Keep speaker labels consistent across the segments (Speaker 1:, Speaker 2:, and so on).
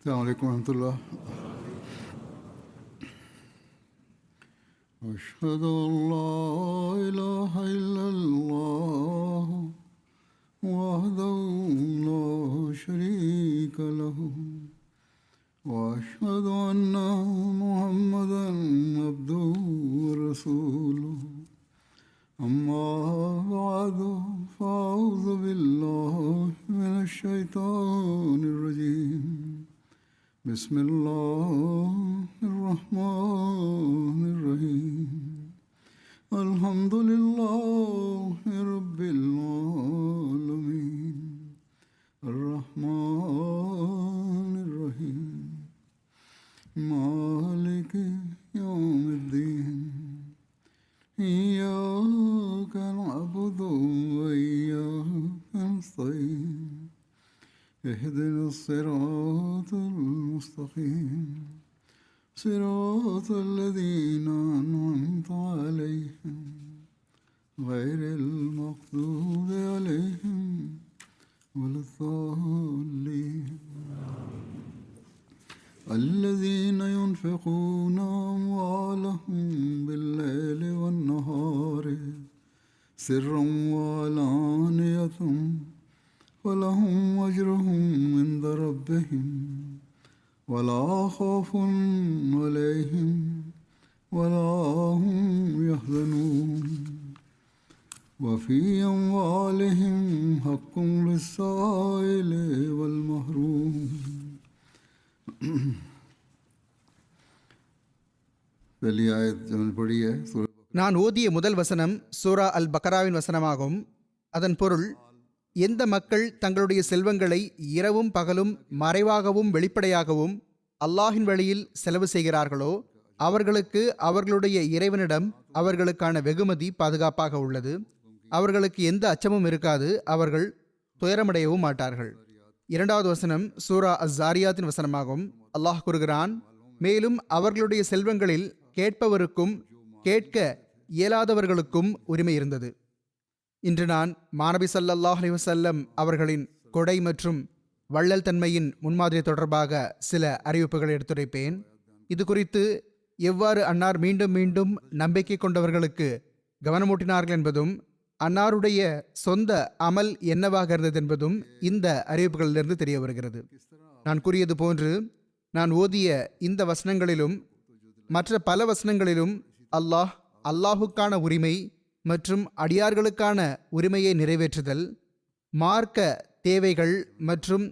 Speaker 1: السلام عليكم ورحمة الله. أشهد أن لا إله إلا الله وحده لا شريك له وأشهد أن محمدا عبده ورسوله. أما بعد فأعوذ بالله من الشيطان الرجيم. بسم الله الرحمن الرحيم. الحمد لله رب العالمين الرحمن الرحيم مالك يوم الدين إياك نعبد وإياك نستعين اهدنا الصراط المستقيم صراط الذين أنعمت عليهم غير المغضوب عليهم ولا الضالين. الذين ينفقون أموالهم بالليل والنهار سرا وعلانية ولهم أجرهم عند ربهم ولا خوف عليهم ولا هم يحزنون. وفي أموالهم حق للسائل والمحروم.
Speaker 2: நான் ஓதிய முதல் வசனம் சூரா அல் பக்ராவின் வசனமாகும். அதன் பொருள், எந்த மக்கள் தங்களுடைய செல்வங்களை இரவும் பகலும் மறைவாகவும் வெளிப்படையாகவும் அல்லாஹின் வழியில் செலவு செய்கிறார்களோ அவர்களுக்கு அவர்களுடைய இறைவனிடம் அவர்களுக்கான வெகுமதி பாதுகாப்பாக உள்ளது. அவர்களுக்கு எந்த அச்சமும் இருக்காது. அவர்கள் துயரமடையவும் மாட்டார்கள். இரண்டாவது வசனம் சூரா அஸ்-ஸாரியாத்தின் வசனமாகும். அல்லாஹ் கூறுகிறான், மேலும் அவர்களுடைய செல்வங்களில் கேட்பவருக்கும் கேட்க இயலாதவர்களுக்கும் உரிமை இருந்தது. இன்று நான் மாநபி ஸல்லல்லாஹு அலைஹி வஸல்லம் அவர்களின் கொடை மற்றும் வள்ளல் தன்மையின் முன்மாதிரி தொடர்பாக சில அறிவிப்புகளை எடுத்துரைப்பேன். இது குறித்து எவ்வாறு அன்னார் மீண்டும் மீண்டும் நம்பிக்கை கொண்டவர்களுக்கு கவனமூட்டினார்கள் என்பதும் அன்னாருடைய சொந்த அமல் என்னவாக இருந்தது என்பதும் இந்த அறிவிப்புகளிலிருந்து தெரிய வருகிறது. நான் கூறியது போன்று நான் ஓதிய இந்த வசனங்களிலும் மற்ற பல வசனங்களிலும் அல்லாஹுக்கான உரிமை மற்றும் அடியார்களுக்கான உரிமையை நிறைவேற்றுதல், மார்க்க தேவைகள் மற்றும்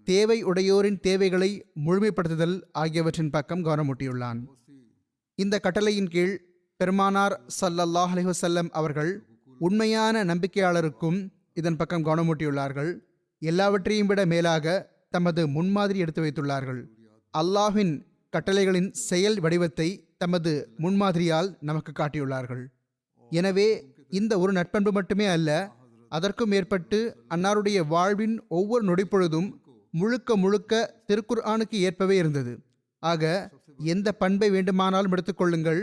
Speaker 2: தேவை உடையோரின் தேவைகளை முழுமைப்படுத்துதல் ஆகியவற்றின் பக்கம் கவனமூட்டியுள்ளான். இந்த கட்டளையின் கீழ் பெருமானார் ஸல்லல்லாஹு அலைஹி வஸல்லம் அவர்கள் உண்மையான நம்பிக்கையாளருக்கும் இதன் பக்கம் கவனமூட்டியுள்ளார்கள். எல்லாவற்றையும் விட மேலாக தமது முன்மாதிரி எடுத்து வைத்துள்ளார்கள். அல்லாஹ்வின் கட்டளைகளின் செயல் வடிவத்தை தமது முன்மாதிரியால் நமக்கு காட்டியுள்ளார்கள். எனவே இந்த ஒரு நட்பண்பு மட்டுமே அல்ல, அதற்கும் மேற்பட்டு அன்னாருடைய வாழ்வின் ஒவ்வொரு நொடிப்பொழுதும் முழுக்க முழுக்க திருக்குர்ஆனுக்கு ஏற்பவே இருந்தது. ஆக எந்த பண்பை வேண்டுமானாலும் எடுத்துக்கொள்ளுங்கள்,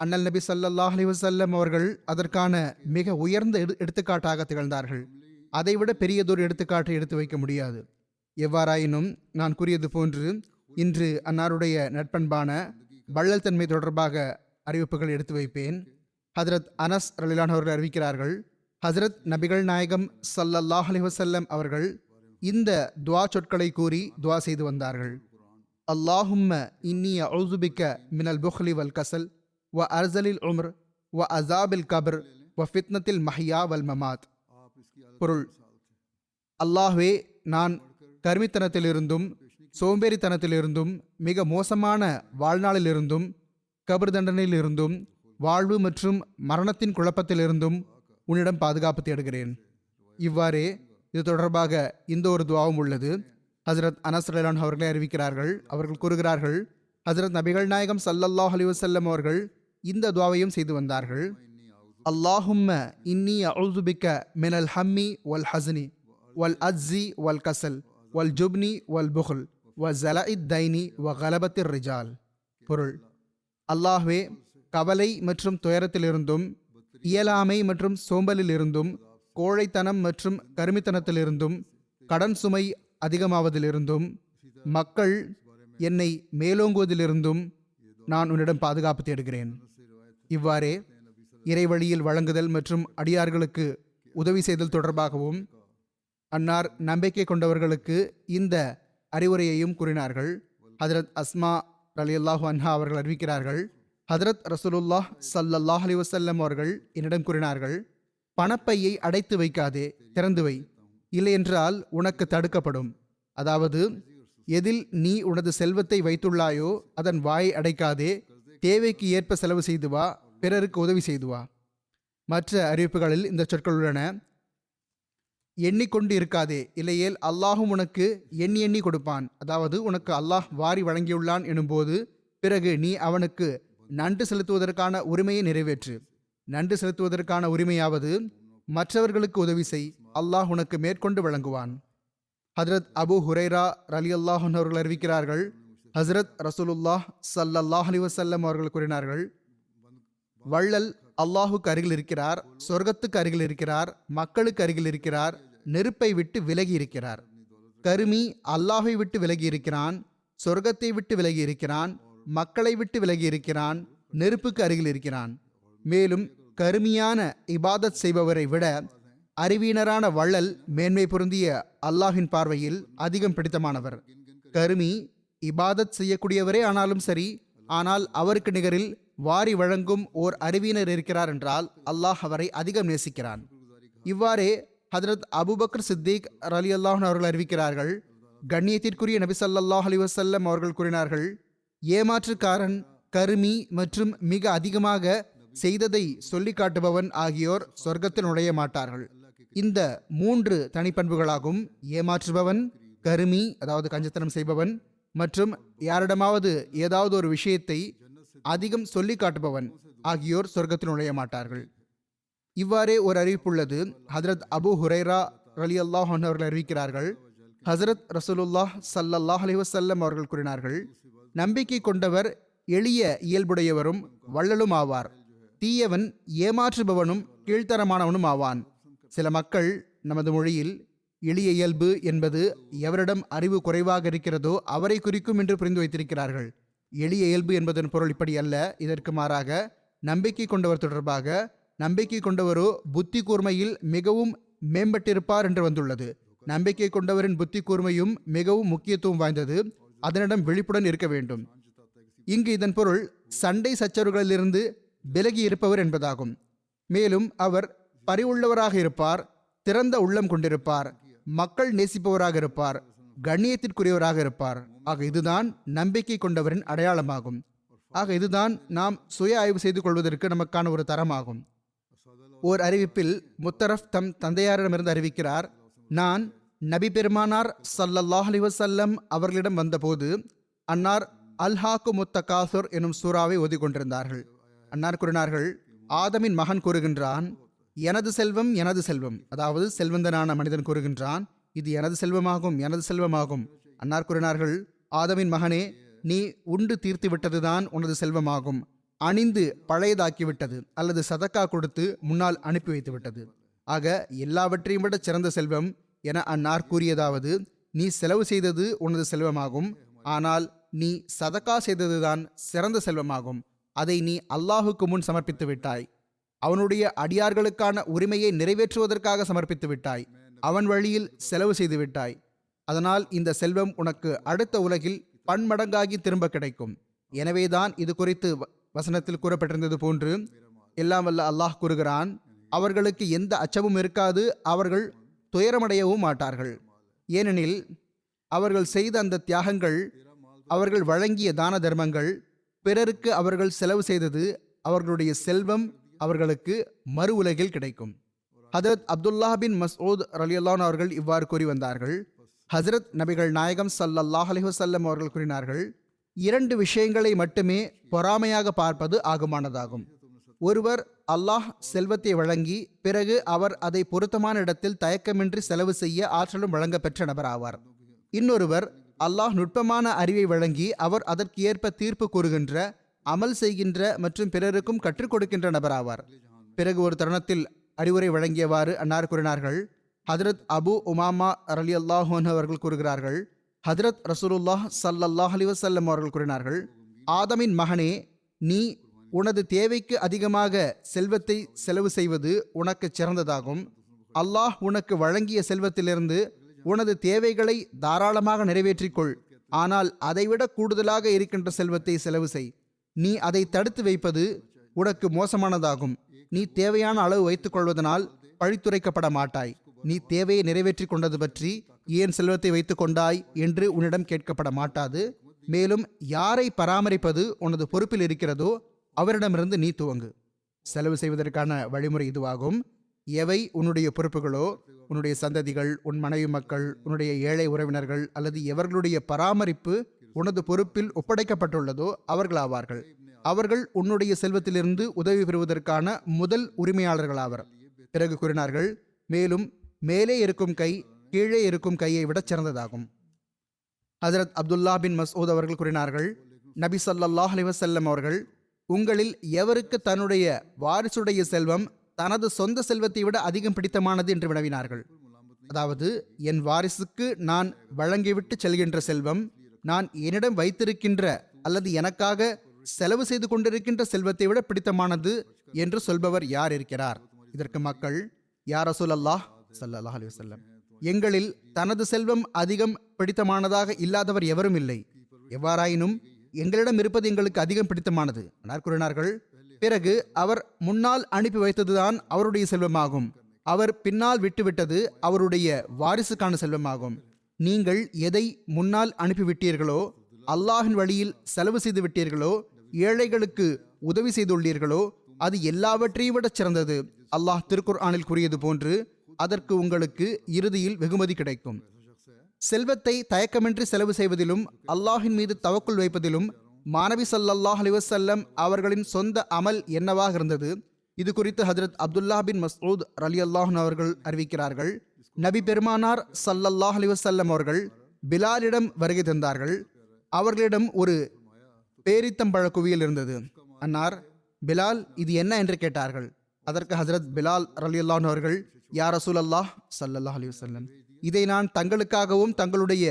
Speaker 2: அண்ணல் நபி ஸல்லல்லாஹு அலைஹி வஸல்லம் அவர்கள் அதற்கான மிக உயர்ந்த எடுத்துக்காட்டாக திகழ்ந்தார்கள். அதைவிட பெரியதொரு எடுத்துக்காட்டை எடுத்து வைக்க முடியாது. எவ்வாறாயினும் நான் கூறியது போன்று இன்று அன்னாருடைய நட்பண்பான வள்ளல் தன்மை தொடர்பாக அறிவிப்புகள் எடுத்து வைப்பேன். ஹஜ்ரத் அனஸ் ரலியல்லாஹு அன்ஹு அவர்கள் அறிவிக்கிறார்கள், ஹஜ்ரத் நபிகள் நாயகம் ஸல்லல்லாஹு அலைஹி வஸல்லம் அவர்கள் இந்த துஆ சொற்களை கூறி துஆ செய்து வந்தார்கள். அல்லாஹும்ம இன்னி அஊது பிக்க மினல் புக்லி வல் கஸல் வ அர்ஸலில் உம்ர் வ அஸாபில் கப்ர் வ ஃபித்னத்தில் மஹ்யா வல் மமாத். பொருள், அல்லாஹ்வே, நான் கருமித்தனத்திலிருந்தும் சோம்பேறித்தனத்திலிருந்தும் மிக மோசமான வாழ்நாளிலிருந்தும் கபர் தண்டனையிலிருந்தும் வாழ்வு மற்றும் மரணத்தின் குழப்பத்திலிருந்தும் உன்னிடம் பாதுகாப்பு தேடுகிறேன். இவ்வாறே இது தொடர்பாக இந்த ஒரு துஆவும் உள்ளது. ஹஜ்ரத் அனஸ் ரலியல்லாஹு அன்ஹு அவர்களே அறிவிக்கிறார்கள். அவர்கள் கூறுகிறார்கள், ஹஜ்ரத் நபிகள் நாயகம் ஸல்லல்லாஹு அலைஹி வஸல்லம் அவர்கள் இந்த துஆவையும் செய்து வந்தார்கள். அல்லாஹும்ம இன்னி அஊது பிக்க மினல் ஹம்மி வல் ஹஸ்னி வல் அஜ்ஸி வல் கஸல் வல் ஜுப்னி வல் புக்ல் வ ஸலஇத் தைனி வ கலபத்திர் ரிஜால். பொருள், அல்லாஹ்வே, கவலை மற்றும் துயரத்திலிருந்தும் இயலாமை மற்றும் சோம்பலிலிருந்தும் கோழைத்தனம் மற்றும் கருமித்தனத்திலிருந்தும் கடன் சுமை அதிகமாவதிலிருந்தும் மக்கள் என்னை மேலோங்குவதிலிருந்தும் நான் உன்னிடம் பாதுகாப்பு தேடுகிறேன். இவ்வாறே இறைவழியில் வழங்குதல் மற்றும் அடியார்களுக்கு உதவி செய்தல் தொடர்பாகவும் அன்னார் நம்பிக்கை கொண்டவர்களுக்கு இந்த அறிவுரையையும் கூறினார்கள். ஹதரத் அஸ்மா ரலியல்லாஹு அன்ஹா அவர்கள் அறிவிக்கிறார்கள், ஹதரத் ரசூலுல்லாஹ் ஸல்லல்லாஹு அலைஹி வஸல்லம் அவர்கள் என்னிடம் கூறினார்கள், பணப்பையை அடைத்து வைக்காதே, திறந்து வை, இல்லையென்றால் உனக்கு தடுக்கப்படும். அதாவது, எதில் நீ உனது செல்வத்தை வைத்துள்ளாயோ அதன் வாயை அடைக்காதே, தேவைக்கு ஏற்ப செலவு செய்து வா, பிறருக்கு உதவி செய்து வா. மற்ற அறிவிப்புகளில் இந்த சொற்கள் உள்ளன. எண்ணிக்கொண்டு இருக்காதே, இல்லையேல் அல்லாஹும் உனக்கு எண்ணி எண்ணி கொடுப்பான். அதாவது, உனக்கு அல்லாஹ் வாரி வழங்கியுள்ளான் எனும்போது பிறகு நீ அவனுக்கு நன்றி செலுத்துவதற்கான உரிமையை நிறைவேற்று. நன்றி செலுத்துவதற்கான உரிமையாவது மற்றவர்களுக்கு உதவி செய், அல்லாஹ் உனக்கு மேற்கொண்டு வழங்குவான். ஹஜ்ரத் அபு ஹுரைரா ரலியல்லாஹு அன்ஹு அவர்கள் அறிவிக்கிறார்கள், ஹஜ்ரத் ரசூலுல்லாஹ் ஸல்லல்லாஹு அலைஹி வஸல்லம் அவர்கள் கூறினார்கள், வள்ளல் அல்லாஹுக்கு அருகில் இருக்கிறார், சொர்க்கத்துக்கு அருகில் இருக்கிறார், மக்களுக்கு அருகில் இருக்கிறார், நெருப்பை விட்டு விலகி இருக்கிறார். கருமி அல்லாஹை விட்டு விலகி இருக்கிறான், சொர்க்கத்தை விட்டு விலகி இருக்கிறான், மக்களை விட்டு விலகி இருக்கிறான், நெருப்புக்கு அருகில் இருக்கிறான். மேலும் கருமியான இபாதத் செய்பவரை விட அறிவீனரான வள்ளல் மேன்மை பொருந்திய அல்லாஹின் பார்வையில் அதிகம் பிடித்தமானவர். கருமி இபாதத் செய்யக்கூடியவரே ஆனாலும் சரி, ஆனால் அவருக்கு நிகரில் வாரி வழங்கும் ஓர் அறிவியனர் இருக்கிறார் என்றால் அல்லாஹ் அவரை அதிகம் நேசிக்கிறான். இவ்வாறே ஹதரத் அபூபக்கர் சித்திக் ரலியல்லாஹு அன்ஹு அவர்கள் அறிவிக்கிறார்கள், கண்ணியத்திற்குரிய நபி ஸல்லல்லாஹு அலைஹி வஸல்லம் அவர்கள் கூறினார்கள், ஏமாற்றுக்காரன், கருமி மற்றும் மிக அதிகமாக செய்ததை சொல்லி காட்டுபவன் ஆகியோர் சொர்க்கத்தில் நுழைய மாட்டார்கள். இந்த 3 தனிப்பண்புகளாகும் ஏமாற்றுபவன், கருமி அதாவது கஞ்சத்தனம் செய்பவன், மற்றும் யாரிடமாவது ஏதாவது ஒரு விஷயத்தை அதிகம் சொல்லி காட்டுபவன் ஆகியோர் சொர்க்கத்தில் நுழைய மாட்டார்கள். இவ்வாறே ஒரு அறிவிப்புள்ளது. ஹஜ்ரத் அபு ஹுரைரா ரலியல்லாஹு அன்ஹு அவர்கள் அறிவிக்கிறார்கள், ஹஜ்ரத் ரசூலுல்லாஹ் ஸல்லல்லாஹு அலைஹி வஸல்லம் அவர்கள் கூறினார்கள், நம்பிக்கை கொண்டவர் எளிய இயல்புடையவரும் வள்ளலும் ஆவார், தீயவன் ஏமாற்றுபவனும் கீழ்த்தரமானவனும் ஆவான். சில மக்கள் நமது மொழியில் எளிய இயல்பு என்பது எவரிடம் அறிவு குறைவாக இருக்கிறதோ அவரை குறிக்கும் என்று புரிந்து வைத்திருக்கிறார்கள். எளிய இயல்பு என்பதன் பொருள் இப்படி அல்ல. இதற்கு மாறாக நம்பிக்கை கொண்டவர் தொடர்பாக, நம்பிக்கை கொண்டவரோ புத்தி கூர்மையில் மிகவும் மேம்பட்டிருப்பார் என்று வந்துள்ளது. நம்பிக்கை கொண்டவரின் புத்தி கூர்மையும் மிகவும் முக்கியத்துவம் வாய்ந்தது, அதனிடம் விழிப்புடன் இருக்க வேண்டும். இங்கு இதன் பொருள் சண்டை சச்சரவுகளிலிருந்து விலகி இருப்பவர் என்பதாகும். மேலும் அவர் பரிவுள்ளவராக இருப்பார், திறந்த உள்ளம் கொண்டிருப்பார், மக்கள் நேசிப்பவராக இருப்பார், கண்ணியத்திற்குரியவராக இருப்பார். ஆக இதுதான் நம்பிக்கை கொண்டவரின் அடையாளமாகும். ஆக இதுதான் நாம் சுய ஆய்வு செய்து கொள்வதற்கு நமக்கான ஒரு தரமாகும். ஓர் அறிவிப்பில் முத்தரஃப் தம் தந்தையாரிடமிருந்து அறிவிக்கிறார், நான் நபி பெருமானார் ஸல்லல்லாஹு அலைஹி வஸல்லம் அவர்களிடம் வந்தபோது அன்னார் அல்ஹாக்கு முத்தகாசுர் எனும் சூறாவை ஓதிக்கொண்டிருந்தார்கள். அன்னார் கூறினார்கள், ஆதமின் மகன் கூறுகின்றான், எனது செல்வம் எனது செல்வம். அதாவது செல்வந்தனான மனிதன் கூறுகின்றான், இது எனது செல்வமாகும், எனது செல்வமாகும். அன்னார் கூறினார்கள், ஆதமின் மகனே, நீ உண்டு தீர்த்து விட்டதுதான் உனது செல்வமாகும், அணிந்து பழையதாக்கிவிட்டது அல்லது சதக்கா கொடுத்து முன்னால் அனுப்பி வைத்து விட்டது. ஆக எல்லாவற்றையும் விட சிறந்த செல்வம் என அன்னார் கூறியதாவது, நீ செலவு செய்தது உனது செல்வமாகும், ஆனால் நீ சதக்கா செய்ததுதான் சிறந்த செல்வமாகும். அதை நீ அல்லாஹுக்கு முன் சமர்ப்பித்து விட்டாய், அவனுடைய அடியார்களுக்கான உரிமையை நிறைவேற்றுவதற்காக சமர்ப்பித்து விட்டாய், அவன் வழியில் செலவு செய்து விட்டாய். அதனால் இந்த செல்வம் உனக்கு அடுத்த உலகில் பன்மடங்காகி திரும்ப கிடைக்கும். எனவேதான் இது குறித்து வசனத்தில் கூறப்பட்டிருந்தது போன்று எல்லாம் வல்ல அல்லாஹ் கூறுகிறான், அவர்களுக்கு எந்த அச்சமும் இருக்காது, அவர்கள் துயரமடையவும் மாட்டார்கள். ஏனெனில் அவர்கள் செய்த அந்த தியாகங்கள், அவர்கள் வழங்கிய தான தர்மங்கள், பிறருக்கு அவர்கள் செலவு செய்தது, அவர்களுடைய செல்வம் அவர்களுக்கு மறு உலகில் கிடைக்கும். ஹதரத் அப்துல்லா பின் மஸ்ஊத் ரலியல்லாஹு அன்ஹு அவர்கள் இவ்வாறு கூறி வந்தார்கள், ஹஜ்ரத் நபிகள் நாயகம் ஸல்லல்லாஹு அலைஹி வஸல்லம் அவர்கள் கூறினார்கள், 2 விஷயங்களை மட்டுமே பொறாமையாக பார்ப்பது ஆகுமானதாகும். ஒருவர் அல்லாஹ் செல்வத்தை வழங்கி பிறகு அவர் அதை பொருத்தமான இடத்தில் தயக்கமின்றி செலவு செய்ய ஆற்றலும் வழங்க பெற்ற நபர் ஆவார். இன்னொருவர் அல்லாஹ் நுட்பமான அறிவை வழங்கி அவர் அதற்கு ஏற்ப தீர்ப்பு கூறுகின்ற, அமல் செய்கின்ற மற்றும் பிறருக்கும் கற்றுக் கொடுக்கின்ற நபர் ஆவார். பிறகு ஒரு தருணத்தில் அறிவுரை வழங்கியவாறு அன்னார் கூறினார்கள், ஹதரத் அபு உமாமா ரலியல்லாஹு அன்ஹு அவர்கள் கூறுகிறார்கள், ஹதரத் ரசூலுல்லாஹ் ஸல்லல்லாஹு அலைஹி வஸல்லம் அவர்கள் கூறினார்கள், ஆதமின் மகனே, நீ உனது தேவைக்கு அதிகமாக செல்வத்தை செலவு செய்வது உனக்கு சிறந்ததாகும். அல்லாஹ் உனக்கு வழங்கிய செல்வத்திலிருந்து உனது தேவைகளை தாராளமாக நிறைவேற்றிக்கொள். ஆனால் அதைவிட கூடுதலாக இருக்கின்ற செல்வத்தை செலவு செய். நீ அதை தடுத்து வைப்பது உனக்கு மோசமானதாகும். நீ தேவையான அளவு வைத்துக் கொள்வதனால் பழித்துரைக்கப்பட மாட்டாய். நீ தேவையை நிறைவேற்றி கொண்டது பற்றி ஏன் செல்வத்தை வைத்துக் கொண்டாய் என்று உன்னிடம் கேட்கப்பட மாட்டாது. மேலும் யாரை பராமரிப்பது உனது பொறுப்பில் இருக்கிறதோ அவரிடமிருந்து நீ துவங்கு. செலவு செய்வதற்கான வழிமுறை இதுவாகும். எவை உன்னுடைய பொறுப்புகளோ, உன்னுடைய சந்ததிகள், உன் மனைவி மக்கள், உன்னுடைய ஏழை உறவினர்கள் அல்லது எவர்களுடைய பராமரிப்பு உனது பொறுப்பில் ஒப்படைக்கப்பட்டுள்ளதோ அவர்கள் ஆவார்கள். அவர்கள் உன்னுடைய செல்வத்திலிருந்து உதவி பெறுவதற்கான முதல் உரிமையாளர்களாவர். பிறகு கூறினார்கள், மேலும் மேலே இருக்கும் கை கீழே இருக்கும் கையை விட சிறந்ததாகும். ஹஜரத் அப்துல்லா பின் மஸ்ஊத் அவர்கள் கூறினார்கள், நபி ஸல்லல்லாஹு அலைஹி வஸல்லம் அவர்கள், உங்களில் எவருக்கு தன்னுடைய வாரிசுடைய செல்வம் தனது சொந்த செல்வத்தை விட அதிகம் பிடித்தமானது என்று வினவினார்கள். அதாவது, என் வாரிசுக்கு நான் வழங்கிவிட்டு செல்கின்ற செல்வம் நான் என்னிடம் வைத்திருக்கின்ற அல்லது எனக்காக செலவு செய்து கொண்டிருக்கின்ற செல்வத்தை விட பிடித்தமானது என்று சொல்பவர் யார் இருக்கிறார்? இதற்கு மக்கள், யா ரசூலல்லாஹ் ஸல்லல்லாஹு அலைஹி வஸல்லம், எங்களில் தனது செல்வம் அதிகம் பிடித்தமானதாக இல்லாதவர் எவரும் இல்லை. எவ்வாறாயினும் எங்களிடம் இருப்பது எங்களுக்கு அதிகம் பிடித்தமானது என்று கூறினார்கள். பிறகு அவர் முன்னால் அனுப்பி வைத்ததுதான் அவருடைய செல்வமாகும். அவர் பின்னால் விட்டுவிட்டது அவருடைய வாரிசுக்கான செல்வமாகும். நீங்கள் எதை முன்னால் அனுப்பிவிட்டீர்களோ, அல்லாஹின் வழியில் செலவு செய்து விட்டீர்களோ, ஏழைகளுக்கு உதவி செய்துள்ளீர்களோ, அது எல்லாவற்றையும் விட சிறந்தது. அல்லாஹ் திருக்குர்ஆனில் கூறியது போன்று அதற்கு உங்களுக்கு இறுதியில் வெகுமதி கிடைக்கும். செல்வத்தை தயக்கமின்றி செலவு செய்வதிலும் அல்லாஹின் மீது தவக்குல் வைப்பதிலும் மாணவி ஸல்லல்லாஹு அலைஹி வஸல்லம் அவர்களின் சொந்த அமல் என்னவாக இருந்தது? இது குறித்து ஹஜரத் அப்துல்லா பின் மஸ்ஊத் ரலியல்லாஹு அன்ஹு அவர்கள் அறிவிக்கிறார்கள், நபி பெருமானார் ஸல்லல்லாஹு அலைஹி வஸல்லம் அவர்கள் பிலாலிடம் வருகை தந்தார்கள். அவர்களிடம் ஒரு பேரித்தம்பழ குவியல் இருந்தது. அன்னார், பிலால், இது என்ன என்று கேட்டார்கள். அதற்கு ஹஜரத் பிலால் ரலியல்லாஹு அன்ஹு அவர்கள், யா ரசூலல்லாஹ் ஸல்லல்லாஹு அலைஹி வஸல்லம், இதை நான் தங்களுக்காகவும் தங்களுடைய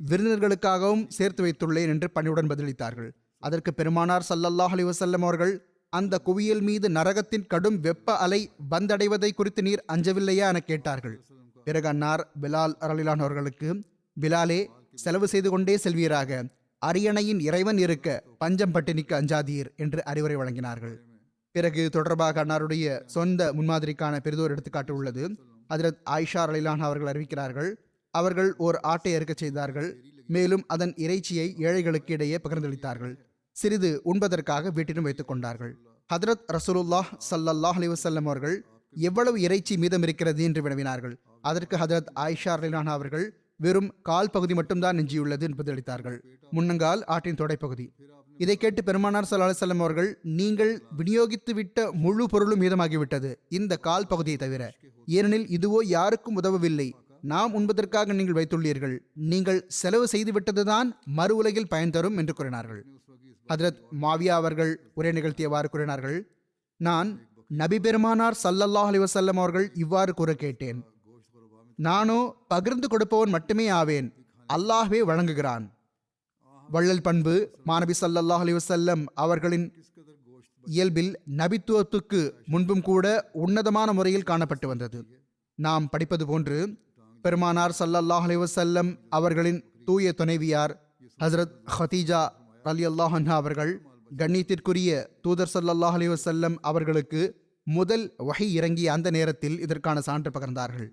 Speaker 2: விருந்தினர்களுக்காகவும் சேர்த்து வைத்துள்ளேன் என்று பணியுடன் பதிலளித்தார்கள். அதற்கு பெருமானார் ஸல்லல்லாஹு அலைஹி வஸல்லம் அவர்கள், அந்த குவியல் மீது நரகத்தின் கடும் வெப்ப அலை வந்தடைவதை குறித்து நீர் அஞ்சவில்லையா என கேட்டார்கள். பிறகு அன்னார் பிலால் ரலியல்லாஹு அன்ஹு அவர்களுக்கு, பிலாலே, செலவு செய்து கொண்டே செல்வீராக, அரியணையின் இறைவன் இருக்க பஞ்சம் பட்டினிக்கு அஞ்சாதீர் என்று அறிவுரை வழங்கினார்கள். பிறகு தொடர்பாக அன்னாருடைய சொந்த முன்மாதிரிக்கான பெரிதோர் எடுத்துக்காட்டு உள்ளது. ஹஜ்ரத் ஆயிஷா ரலியல்லாஹு அன்ஹா அவர்கள் அறிவிக்கிறார்கள், அவர்கள் ஓர் ஆட்டை அறுக்கச் செய்தார்கள். மேலும் அதன் இறைச்சியை ஏழைகளுக்கு இடையே பகிர்ந்தளித்தார்கள். சிறிது உண்பதற்காக வீட்டிலும் வைத்துக் கொண்டார்கள். ஹஜ்ரத் ரசூலுல்லாஹ் ஸல்லல்லாஹு அலைஹி வஸல்லம் அவர்கள், எவ்வளவு இறைச்சி மீதம் இருக்கிறது என்று வினவினார்கள். அதற்கு ஹஜ்ரத் ஆயிஷா ரலியல்லாஹு அன்ஹா அவர்கள், வெறும் கால் பகுதி மட்டும்தான் எஞ்சியுள்ளது என்று பதிலளித்தார்கள். முன்னங்கால் ஆட்டின் தொடைப்பகுதி. இதை கேட்டு பெருமானார் ஸல்லல்லாஹு அலைஹி வஸல்லம் அவர்கள், நீங்கள் விநியோகித்து விட்ட முழு பொருளும் மீதமாகிவிட்டது, இந்த கால் பகுதியை தவிர. ஏனெனில் இதுவோ யாருக்கும் உதவவில்லை. நாம் உண்பதற்காக நீங்கள் வைத்துள்ளீர்கள். நீங்கள் செலவு செய்து விட்டதுதான் மறு உலகில் பயன் தரும் என்று கூறினார்கள். ஹஜ்ரத் மாவியா அவர்கள் உரை நிகழ்த்தியவாறு கூறினார்கள், நான் நபி பெருமானார் ஸல்லல்லாஹு அலைஹி வஸல்லம் அவர்கள் இவ்வாறு கூற கேட்டேன், நானோ பகிர்ந்து கொடுப்பவன் மட்டுமே ஆவேன், அல்லாஹ்வே வழங்குகிறான். வள்ளல் பண்பு மாநபி ஸல்லல்லாஹு அலைஹி வஸல்லம் அவர்களின் இயல்பில் நபித்துவத்துக்கு முன்பும் கூட உன்னதமான முறையில் காணப்பட்டு வந்தது. நாம் படிப்பது போன்று பெருமானார் ஸல்லல்லாஹு அலைஹி வஸல்லம் அவர்களின் தூய துணைவியார் ஹஜ்ரத் ஹதீஜா ரலியல்லாஹு அன்ஹா அவர்கள் கண்ணியத்திற்குரிய தூதர் ஸல்லல்லாஹு அலைஹி வஸல்லம் அவர்களுக்கு முதல் வஹி இறங்கிய அந்த நேரத்தில் இதற்கான சான்று பகர்ந்தார்கள்.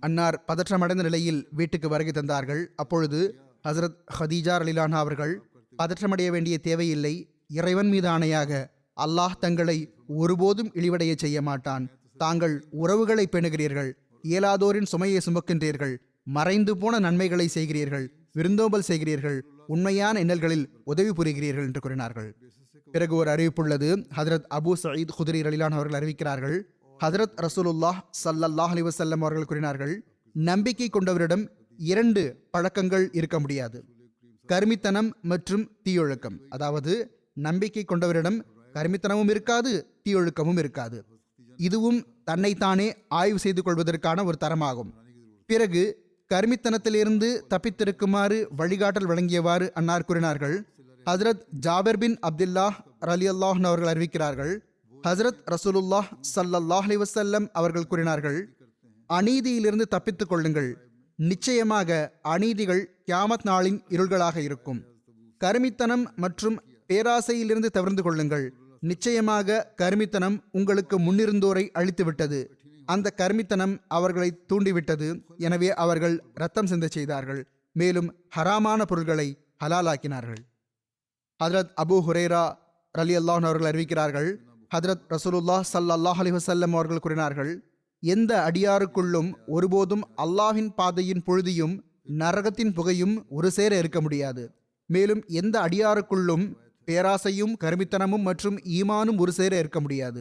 Speaker 2: அன்னார் பதற்றமடைந்த நிலையில் வீட்டுக்கு வருகை தந்தார்கள். அப்பொழுது ஹஜ்ரத் ஹதீஜா ரலியல்லாஹு அன்ஹா அவர்கள், பதற்றமடைய வேண்டிய தேவையில்லை, இறைவன் மீது ஆணையாக அல்லாஹ் தங்களை ஒருபோதும் இழிவடைய செய்ய மாட்டான். தாங்கள் உறவுகளை பேணுகிறீர்கள், இயலாதோரின் சுமையை சுமக்கின்றீர்கள், மறைந்து போன நன்மைகளை செய்கிறீர்கள், விருந்தோம்பல் செய்கிறீர்கள், உண்மையான எண்ணல்களில் உதவி புரிகிறீர்கள் என்று கூறினார்கள். பிறகு ஒரு அறிவிப்புள்ளது. ஹஜ்ரத் அபு சயீத் குத்ரி ரலியல்லாஹு அன்ஹு அவர்கள் அறிவிக்கிறார்கள், ஹஜ்ரத் ரசூலுல்லாஹ் ஸல்லல்லாஹு அலைஹி வஸல்லம் அவர்கள் கூறினார்கள், நம்பிக்கை கொண்டவரிடம் 2 பழக்கங்கள் இருக்க முடியாது, கருமித்தனம் மற்றும் தீயொழுக்கம். அதாவது நம்பிக்கை கொண்டவரிடம் கருமித்தனமும் இருக்காது, தீயொழுக்கமும் இருக்காது. இதுவும் தன்னைத்தானே ஆய்வு செய்து கொள்வதற்கான ஒரு தரமாகும். பிறகு கருமித்தனத்திலிருந்து தப்பித்திருக்குமாறு வழிகாட்டல் வழங்கியவாறு அன்னார் கூறினார்கள். ஹஜ்ரத் ஜாபிர் பின் அப்துல்லாஹ் ரலியல்லாஹு அன்ஹு அவர்கள் அறிவிக்கிறார்கள், ஹஜ்ரத் ரசூலுல்லாஹ் ஸல்லல்லாஹு அலைஹி வஸல்லம் அவர்கள் கூறினார்கள், அநீதியிலிருந்து தப்பித்துக் கொள்ளுங்கள். நிச்சயமாக அநீதிகள் கியாமத் நாளின் இருள்களாக இருக்கும். கருமித்தனம் மற்றும் பேராசையிலிருந்து தவிர்ந்து கொள்ளுங்கள். நிச்சயமாக கருமித்தனம் உங்களுக்கு முன்னிருந்தோரை அழித்துவிட்டது. அந்த கருமித்தனம் அவர்களை தூண்டிவிட்டது. எனவே அவர்கள் இரத்தம் சிந்த செய்தார்கள், மேலும் ஹராமான பொருள்களை ஹலாலாக்கினார்கள். ஹஜ்ரத் அபூ ஹுரைரா ரலியல்லாஹு அன்ஹு அவர்கள் அறிவிக்கிறார்கள், ஹஜ்ரத் ரசூலுல்லாஹ் ஸல்லல்லாஹு அலைஹி வஸல்லம் அவர்கள் கூறினார்கள், எந்த அடியாருக்குள்ளும் ஒருபோதும் அல்லாஹ்வின் பாதையின் புழுதியும் நரகத்தின் புகையும் ஒரு சேர இருக்க முடியாது. மேலும் எந்த அடியாருக்குள்ளும் பேராசையும் கருமித்தனமும் மற்றும் ஈமானும் ஒரு சேர இருக்க முடியாது.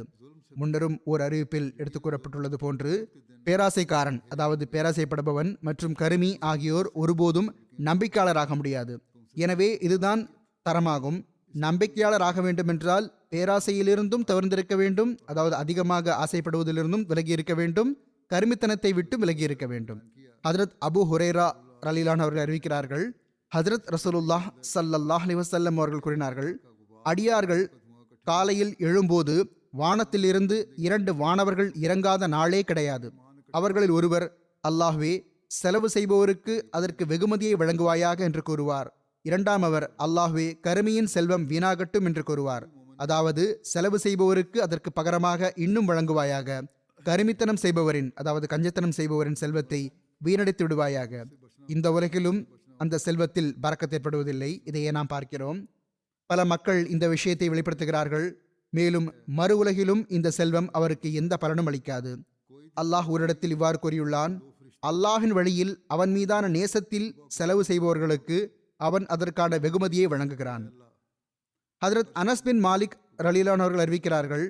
Speaker 2: முன்னரும் ஓர் அறிவிப்பில் எடுத்துக் கூறப்பட்டுள்ளது போன்று, பேராசைக்காரன் அதாவது பேராசைப்படுபவன் மற்றும் கருமி ஆகியோர் ஒருபோதும் நம்பிக்கையாளராக முடியாது. எனவே இதுதான் தரமாகும். நம்பிக்கையாளர் ஆக வேண்டும் என்றால் பேராசையிலிருந்தும் தவிர்ந்திருக்க வேண்டும், அதாவது அதிகமாக ஆசைப்படுவதிலிருந்தும் விலகி இருக்க வேண்டும், கருமித்தனத்தை விட்டு விலகி இருக்க வேண்டும். ஹஜ்ரத் அபூ ஹுரைரா ரலியல்லாஹு அவர்கள் அறிவிக்கிறார்கள், ஹஜ்ரத் ரசூலுல்லாஹ் ஸல்லல்லாஹு அலைஹி வஸல்லம் அவர்கள் கூறினார்கள், அடியார்கள் காலையில் எழும்போது வானத்திலிருந்து 2 வானவர்கள் இறங்காத நாளே கிடையாது. அவர்களில் ஒருவர், அல்லாஹ்வே, செலவு செய்பவருக்கு அதற்கு வெகுமதியை வழங்குவாயாக என்று கூறுவார். இரண்டாமவர், அல்லாஹ்வே, கருமியின் செல்வம் வீணாகட்டும் என்று கூறுவார். அதாவது செலவு செய்பவருக்கு அதற்கு பகரமாக இன்னும் வழங்குவாயாக. கருமித்தனம் செய்பவரின் அதாவது கஞ்சத்தனம் செய்பவரின் செல்வத்தை வீணடித்து விடுவாயாக. இந்த உலகிலும் அந்த செல்வத்தில் பரக்கத் ஏற்படுவதில்லை. இதையே நாம் பார்க்கிறோம். பல மக்கள் இந்த விஷயத்தை வெளிப்படுத்துகிறார்கள். மேலும் மறு உலகிலும் இந்த செல்வம் அவருக்கு எந்த பலனும் அளிக்காது. அல்லாஹ் ஒரு இடத்தில் இவ்வாறு கூறியுள்ளான், அல்லாஹின் வழியில் அவன் மீதான நேசத்தில் செலவு செய்பவர்களுக்கு அவன் அதற்கான வெகுமதியை வழங்குகிறான். ஹஜ்ரத் அனஸ் பின் மாலிக் ரலியல்லாஹு அவர்கள் அறிவிக்கிறார்கள்,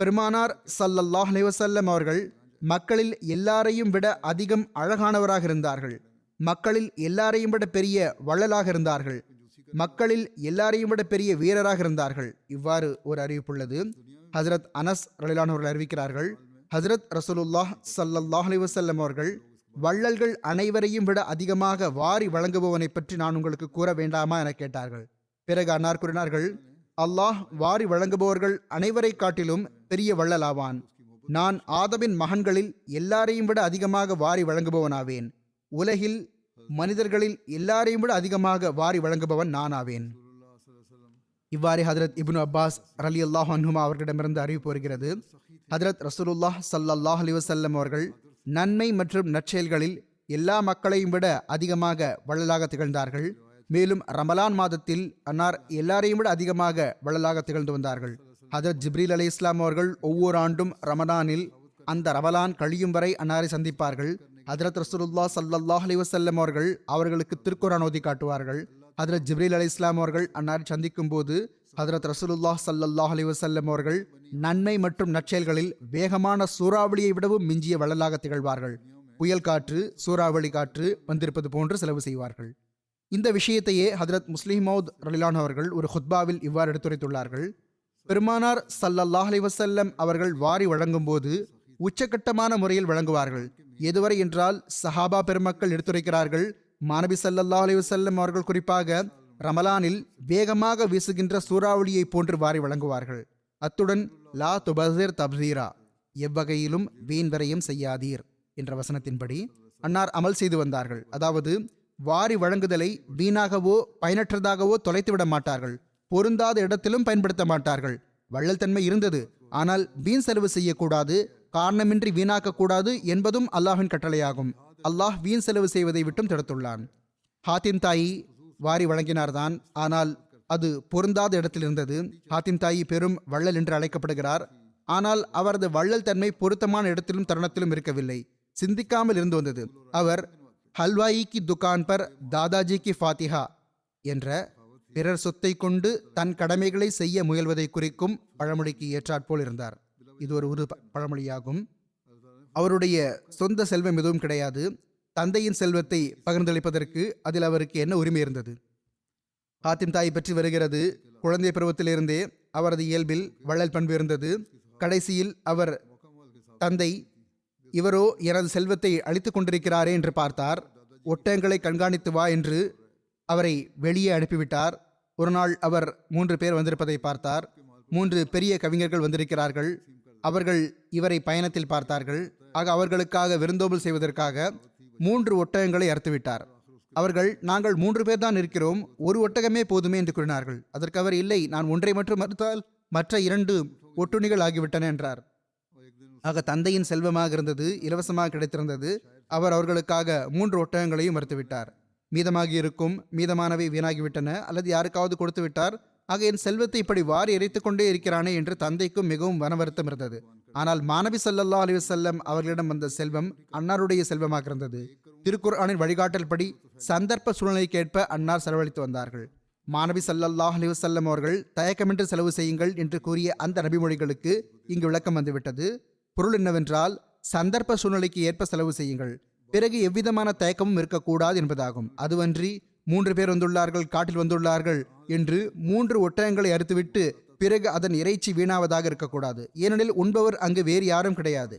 Speaker 2: பெருமானார் ஸல்லல்லாஹு அலைஹி வஸல்லம் அவர்கள் மக்களில் எல்லாரையும் விட அதிகம் அழகானவராக இருந்தார்கள். மக்களில் எல்லாரையும் விட பெரிய வள்ளலாக இருந்தார்கள். மக்களில் எல்லாரையும் விட பெரிய வீரராக இருந்தார்கள். இவ்வாறு ஒரு அறிவிப்புள்ளது. ஹஜ்ரத் அனஸ் ரலியல்லாஹு அவர்கள் அறிவிக்கிறார்கள், ஹஜ்ரத் ரசூலுல்லாஹ் ஸல்லல்லாஹு அலைஹி வஸல்லம் அவர்கள், வள்ளல்கள் அனைவரையும் விட அதிகமாக வாரி வழங்குபவனை பற்றி நான் உங்களுக்கு கூற வேண்டாமா என கேட்டார்கள். பிறகு அன்னார் கூறினார்கள், அல்லாஹ் வாரி வழங்குபவர்கள் அனைவரை காட்டிலும் பெரிய வள்ளலாவான். நான் ஆதமின் மகன்களில் எல்லாரையும் விட அதிகமாக வாரி வழங்குபவனாவேன். உலகில் மனிதர்களில் எல்லாரையும் விட அதிகமாக வாரி வழங்குபவன் நான் ஆவேன். இவ்வாறு ஹஜ்ரத் இப்னு அப்பாஸ் ரலியல்லாஹு அன்ஹுமா அவர்களிடமிருந்து அறிவிப்பு வருகிறது. ஹஜ்ரத் ரசூலுல்லாஹ் ஸல்லல்லாஹு அலைஹி வஸல்லம் அவர்கள் நன்மை மற்றும் நற்செயல்களில் எல்லா மக்களையும் விட அதிகமாக வள்ளலாக திகழ்ந்தார்கள். மேலும் ரமலான் மாதத்தில் அன்னார் எல்லாரையும் விட அதிகமாக வள்ளலாக திகழ்ந்து வந்தார்கள். ஹஜ்ரத் ஜிப்ரீல் அலைஹிஸ்ஸலாம் அவர்கள் ஒவ்வொரு ஆண்டும் ரமலானில் அந்த ரமலான் கழியும் வரை அன்னாரை சந்திப்பார்கள். ஹஜ்ரத் ரசூலுல்லாஹ் ஸல்லல்லாஹு அலைஹி வஸல்லம் அவர்கள் அவர்களுக்கு திருக்குர்ஆன் ஓதி காட்டுவார்கள். ஹஜ்ரத் ஜிப்ரீல் அலைஹிஸ்ஸலாம் அவர்கள் அன்னாரை சந்திக்கும் போது ஹஜ்ரத் ரசூலுல்லாஹ் ஸல்லல்லாஹு அலைஹி வஸல்லம் அவர்கள் நன்மை மற்றும் நற்செயல்களில் வேகமான சூறாவளியை விடவும் மிஞ்சிய வள்ளலாக திகழ்வார்கள். புயல் காற்று, சூறாவளி காற்று வந்திருப்பது போன்று செலவு செய்வார்கள். இந்த விஷயத்தையே ஹஜ்ரத் முஸ்லிம் மௌத் ரலியல்லாஹு அவர்கள் ஒரு ஹுத்பாவில் இவ்வாறு எடுத்துரைத்துள்ளார்கள். பெருமானார் ஸல்லல்லாஹு அலைஹி வஸல்லம் அவர்கள் வாரி வழங்கும் போது உச்சகட்டமான முறையில் வழங்குவார்கள். எதுவரை என்றால் சஹாபா பெருமக்கள் எடுத்துரைக்கிறார்கள், மாநபி ஸல்லல்லாஹு அலைஹி வஸல்லம் அவர்கள் குறிப்பாக ரமலானில் வேகமாக வீசுகின்ற சூறாவளியை போன்று வாரி வழங்குவார்கள். அத்துடன் லா துபஸிர் தப்ஸீரா, எவ்வகையிலும் வீண் விரயம் செய்யாதீர் என்ற வசனத்தின்படி அன்னார் அமல் செய்து வந்தார்கள். அதாவது வாரி வழங்குதலை வீணாகவோ பயனற்றதாகவோ தொலைத்துவிட மாட்டார்கள். பொருந்தாத இடத்திலும் பயன்படுத்த மாட்டார்கள். வள்ளல் தன்மை இருந்தது, ஆனால் வீண் செலவு செய்யக்கூடாது, காரணமின்றி வீணாக்கக்கூடாது என்பதும் அல்லாஹ்வின் கட்டளையாகும். அல்லாஹ் வீண் செலவு செய்வதை விட்டும் தடுத்துள்ளான். ஹாத்திம் தாயி வாரி வழங்கினார்தான், ஆனால் அது பொருந்தாத இடத்தில் இருந்தது. ஹாத்திம் தாயி பெரும் வள்ளல் என்று அழைக்கப்படுகிறார். ஆனால் அவரது வள்ளல் தன்மை பொருத்தமான இடத்திலும் தருணத்திலும் இருக்கவில்லை, சிந்திக்காமல் இருந்து வந்தது. அவர் ஹல்வாயி கி துகான் பர் தாதாஜி கி ஃபாத்திஹா என்ற பிறர் சொத்தை கொண்டு தன் கடமைகளை செய்ய முயல்வதை குறிக்கும் பழமொழிக்கு ஏற்றாற்போல் இருந்தார். இது ஒரு பழமொழியாகும். அவருடைய சொந்த செல்வம் எதுவும் கிடையாது. தந்தையின் செல்வத்தை பகிர்ந்தளிப்பதற்கு அதில் அவருக்கு என்ன உரிமை இருந்தது? ஹாத்திம் தாய் பற்றி வருகிறது. குழந்தை பருவத்திலிருந்தே அவரது இயல்பில் வள்ளல் பண்பு இருந்தது. கடைசியில் அவர் தந்தை இவரோ எனது செல்வத்தை அழித்துக் கொண்டிருக்கிறாரே என்று பார்த்தார். ஒட்டகங்களை கண்காணித்து வா என்று அவரை வெளியே அனுப்பிவிட்டார். ஒரு நாள் அவர் 3 பேர் வந்திருப்பதை பார்த்தார். 3 பெரிய கவிஞர்கள் வந்திருக்கிறார்கள். அவர்கள் இவரை பயணத்தில் பார்த்தார்கள். ஆக அவர்களுக்காக விருந்தோம்பல் செய்வதற்காக 3 ஒட்டகங்களை அறுத்துவிட்டார். அவர்கள், நாங்கள் 3 பேர் தான் இருக்கிறோம், ஒரு ஒட்டகமே போதுமே என்று கூறினார்கள். அதற்கு அவர், இல்லை, நான் ஒன்றை மட்டும் மறுத்தால் மற்ற 2 ஒட்டுணிகள் ஆகிவிட்டன என்றார். ஆக தந்தையின் செல்வமாக இருந்தது, இலவசமாக கிடைத்திருந்தது. அவர் அவர்களுக்காக 3 ஒட்டகங்களையும் மறுத்துவிட்டார். மீதமாகி இருக்கும், மீதமானவை வீணாகிவிட்டன அல்லது யாருக்காவது கொடுத்து விட்டார். ஆக என் செல்வத்தை இப்படி வாரி எரித்துக் கொண்டே இருக்கிறானே என்று தந்தைக்கும் மிகவும் மனவருத்தம் இருந்தது. ஆனால் மாணவி ஸல்லல்லாஹு அலைஹி வஸல்லம் அவர்களிடம் வந்த செல்வம் அன்னாருடைய செல்வமாக இருந்தது. திருக்குர்ஆனின் வழிகாட்டல் படி சந்தர்ப்ப சூழ்நிலைக்கேற்ப அன்னார் செலவழித்து வந்தார்கள். மாணவி ஸல்லல்லாஹு அலைஹி வஸல்லம் அவர்கள் தயக்கமின்றி செலவு செய்யுங்கள் என்று கூறிய அந்த நபிமொழிகளுக்கு இங்கு விளக்கம் வந்துவிட்டது. பொருள் என்னவென்றால், சந்தர்ப்ப சூழ்நிலைக்கு ஏற்ப செலவு செய்யுங்கள், பிறகு எவ்விதமான தயக்கமும் இருக்கக்கூடாது என்பதாகும். அதுவன்றி 3 பேர் வந்துள்ளார்கள், காட்டில் வந்துள்ளார்கள் என்று 3 ஒட்டகங்களை அறுத்துவிட்டு பிறகு அதன் இறைச்சி வீணாவதாக இருக்கக்கூடாது. ஏனெனில் உண்பவர் அங்கு வேறு யாரும் கிடையாது.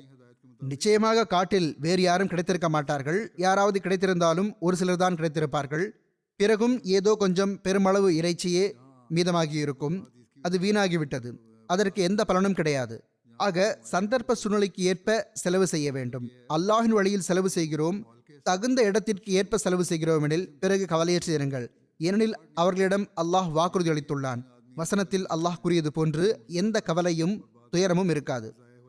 Speaker 2: நிச்சயமாக காட்டில் வேறு யாரும் கிடைத்திருக்க மாட்டார்கள். யாராவது கிடைத்திருந்தாலும் ஒரு சிலர் தான் கிடைத்திருப்பார்கள். பிறகும் ஏதோ கொஞ்சம் பெருமளவு இறைச்சியே மீதமாகி இருக்கும். அது வீணாகிவிட்டது. அதற்கு எந்த பலனும் கிடையாது. ஆக சந்தர்ப்ப சூழ்நிலைக்கு ஏற்ப செலவு செய்ய வேண்டும். அல்லாஹின் வழியில் செலவு செய்கிறோம், தகுந்த இடத்திற்கு ஏற்ப செலவு செய்கிறோம் எனில் பிறகு கவலையற்று இருங்கள். ஏனெனில் அவர்களிடம் அல்லாஹ் வாக்குறுதி அளித்துள்ளான். வசனத்தில் அல்லாஹ் கூறியது போன்று எந்த கவலையும் துயரமும் இருக்காது.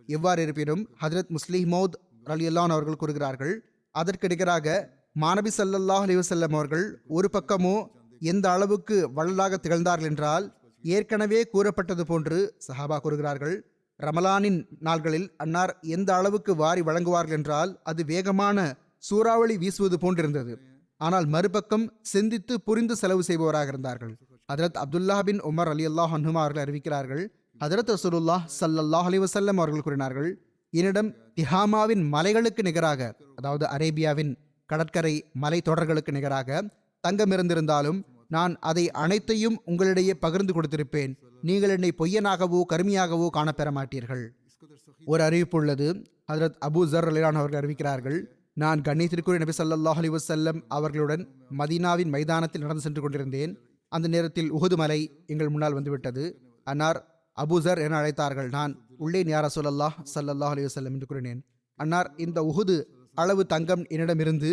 Speaker 2: எவ்வாறு இருப்பினும் ஹஜ்ரத் முஸ்லிம் மௌத் ரலியல்லாஹு அன்ஹு அவர்கள் கூறுகிறார்கள், அதற்கு நிகராக மாணவி ஸல்லல்லாஹு அலைஹி வஸல்லம் அவர்கள் ஒரு பக்கமோ எந்த அளவுக்கு வள்ளலாக திகழ்ந்தார்கள் என்றால், ஏற்கனவே கூறப்பட்டது போன்று சஹாபா கூறுகிறார்கள், ரமலானின் நாள்களில் அன்னார் எந்த அளவுக்கு வாரி வழங்குவார்கள் என்றால் அது வேகமான சூறாவளி வீசுவது போன்றிருந்தது. ஆனால் மறுபக்கம் சிந்தித்து புரிந்து செலவு செய்பவராக இருந்தார்கள். ஹஜ்ரத் அப்துல்லா பின் உமர் ரலியல்லாஹு அன்ஹுமா அவர்கள் அறிவிக்கிறார்கள், ஹஜ்ரத் ரசூலுல்லாஹ் ஸல்லல்லாஹு அலைஹி வஸல்லம் அவர்கள் கூறினார்கள், என்னிடம் திஹாமாவின் மலைகளுக்கு நிகராக, அதாவது அரேபியாவின் கடற்கரை மலை தொடர்களுக்கு நிகராக தங்கம் இருந்திருந்தாலும் நான் அதை அனைத்தையும் உங்களிடையே பகிர்ந்து கொடுத்திருப்பேன். நீங்கள் என்னை பொய்யனாகவோ கருமையாகவோ காணப்பெற மாட்டீர்கள். ஒரு அறிவிப்பு உள்ளது. ஹஜ்ரத் அபூ ஸர் ரலியல்லாஹு அவர்கள் அறிவிக்கிறார்கள், நான் கண்ணியத்திற்குரிய நபி ஸல்லல்லாஹு அலைஹி வஸல்லம் அவர்களுடன் மதீனாவின் மைதானத்தில் நடந்து சென்று கொண்டிருந்தேன். அந்த நேரத்தில் உஹுது மலை எங்கள் முன்னால் வந்துவிட்டது. அன்னார் அபூ ஸர் என அழைத்தார்கள். நான் உள்ளேன் யா ரசூலல்லாஹ் ஸல்லல்லாஹு அலைஹி வஸல்லம் என்று கூறினேன். அன்னார், இந்த உஹுது அளவு தங்கம் என்னிடமிருந்து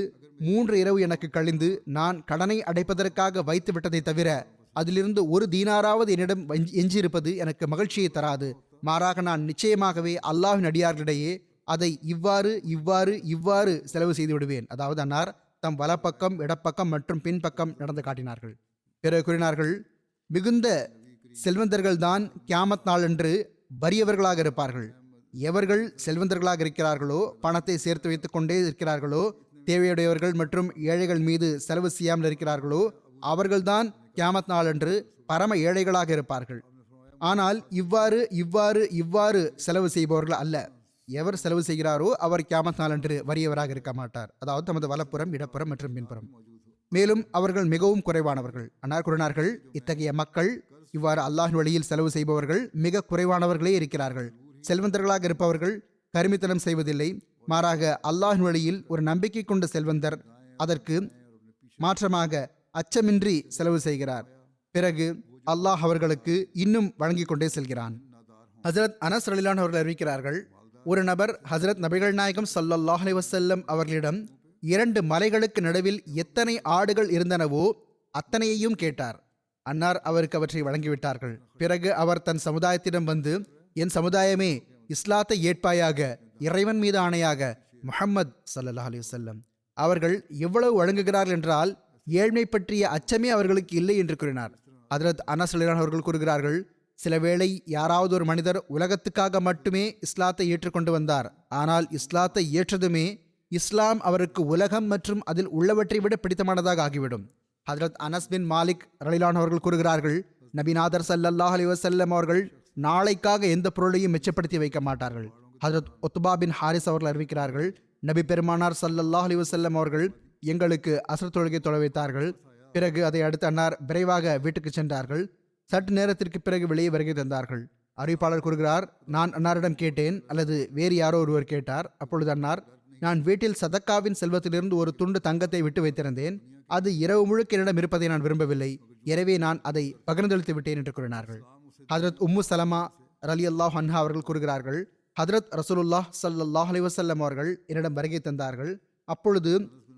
Speaker 2: 3 இரவு எனக்கு கழிந்து நான் கடனை அடைப்பதற்காக வைத்து விட்டதை தவிர அதிலிருந்து 1 தீனாராவது என்னிடம் எஞ்சியிருப்பது எனக்கு மகிழ்ச்சியை தராது. மாறாக நான் நிச்சயமாகவே அல்லாஹ்வின் அடியார்களிடையே அதை இவ்வாறு இவ்வாறு இவ்வாறு செலவு செய்து விடுவேன். அதாவது அன்னார் தம் வலப்பக்கம், இடப்பக்கம் மற்றும் பின்பக்கம் நடந்து காட்டினார்கள். பிறகு கூறினார்கள், மிகுந்த செல்வந்தர்கள் தான் கியாமத் நாளன்று வறியவர்களாக இருப்பார்கள். எவர்கள் செல்வந்தர்களாக இருக்கிறார்களோ, பணத்தை சேர்த்து வைத்துக் கொண்டே இருக்கிறார்களோ, தேவையுடையவர்கள் மற்றும் ஏழைகள் மீது செலவு செய்யாமல் இருக்கிறார்களோ, அவர்கள்தான் கியாமத் நாளன்று பரம ஏழைகளாக இருப்பார்கள். ஆனால் இவ்வாறு இவ்வாறு இவ்வாறு செலவு செய்பவர்கள் அல்ல. எவர் செலவு செய்கிறாரோ அவர் கியாமத் நாளன்று வறியவராக இருக்க மாட்டார். அதாவது தமது வலப்புறம், இடப்புறம் மற்றும் பின்புறம். மேலும் அவர்கள் மிகவும் குறைவானவர்கள். அன்னார் கூறினார்கள், இத்தகைய மக்கள், இவ்வாறு அல்லாஹ்வின் வழியில் செலவு செய்பவர்கள் மிக குறைவானவர்களே இருக்கிறார்கள். செல்வந்தர்களாக இருப்பவர்கள் கருமித்தனம் செய்வதில்லை. மாறாக அல்லாஹ்வின் வழியில் ஒரு நம்பிக்கை கொண்ட செல்வந்தர் அதற்கு மாற்றமாக அச்சமின்றி செலவு செய்கிறார். பிறகு அல்லாஹ் அவர்களுக்கு இன்னும் வழங்கிக் கொண்டே செல்கிறான். ஹஜ்ரத் அனஸ் ரலியல்லாஹு அன்ஹு அவர்கள் அறிவிக்கிறார்கள், ஒரு நபர் ஹஜ்ரத் நபிகள் நாயகம் ஸல்லல்லாஹு அலைஹி வஸல்லம் அவர்களிடம் 2 மலைகளுக்கு நடுவில் எத்தனை ஆடுகள் இருந்தனவோ அத்தனையையும் கேட்டார். அன்னார் அவருக்கு அவற்றை வழங்கிவிட்டார்கள். பிறகு அவர் தன் சமுதாயத்திடம் வந்து, என் சமுதாயமே, இஸ்லாத்தை ஏற்பாயாக, இறைவன் மீது ஆணையாக, முஹம்மது ஸல்லல்லாஹு அலைஹி வஸல்லம் அவர்கள் எவ்வளவு வழங்குகிறார்கள் என்றால் ஏழ்மை பற்றிய அச்சமே அவர்களுக்கு இல்லை என்று கூறினார். ஹஜ்ரத் அனஸ் ரலியல்லாஹு அன்ஹு அவர்கள் கூறுகிறார்கள், சில வேளை யாராவது ஒரு மனிதர் உலகத்துக்காக மட்டுமே இஸ்லாத்தை ஏற்றுக்கொண்டு வந்தார். ஆனால் இஸ்லாத்தை ஏற்றதுமே இஸ்லாம் அவருக்கு உலகம் மற்றும் அதில் உள்ளவற்றை விட பிடித்தமானதாக ஆகிவிடும். ஹஜ்ரத் அனஸ் பின் மாலிக் ரலியல்லாஹு அன்ஹு அவர்கள் கூறுகிறார்கள், நபிநாதர் ஸல்லல்லாஹு அலைஹி வஸல்லம் அவர்கள் நாளைக்காக எந்த பொருளையும் மிச்சப்படுத்தி வைக்க மாட்டார்கள். ஹஜ்ரத் உத்பா பின் ஹாரிஸ் அவர்கள் அறிவிக்கிறார்கள், நபி பெருமானார் ஸல்லல்லாஹு அலைஹி வஸல்லம் அவர்கள் எங்களுக்கு அஸ்ர் தொழுகை தொழ வைத்தார்கள். பிறகு அதை அடுத்து அன்னார் விரைவாக வீட்டுக்கு சென்றார்கள். சற்று நேரத்திற்கு பிறகு வெளியே வருகை தந்தார்கள். அறிவிப்பாளர் கூறுகிறார், நான் அன்னாரிடம் கேட்டேன், அல்லது வேறு யாரோ ஒருவர் கேட்டார். அப்பொழுது அன்னார், நான் வீட்டில் சதக்காவின் செல்வத்திலிருந்து ஒரு துண்டு தங்கத்தை விட்டு வைத்திருந்தேன். அது இரவு முழுக்க என்னிடம் இருப்பதை நான் விரும்பவில்லை. எனவே நான் அதை பகிர்ந்தளித்து விட்டேன் என்று கூறினார்கள். ஹதரத் உம்மு சலமா ரலியல்லாஹு அன்ஹா அவர்கள் கூறுகிறார்கள், ஹதரத் ரசூலுல்லாஹ் ஸல்லல்லாஹு அலைஹி வஸல்லம் அவர்கள் என்னிடம் வருகை தந்தார்கள். அப்பொழுது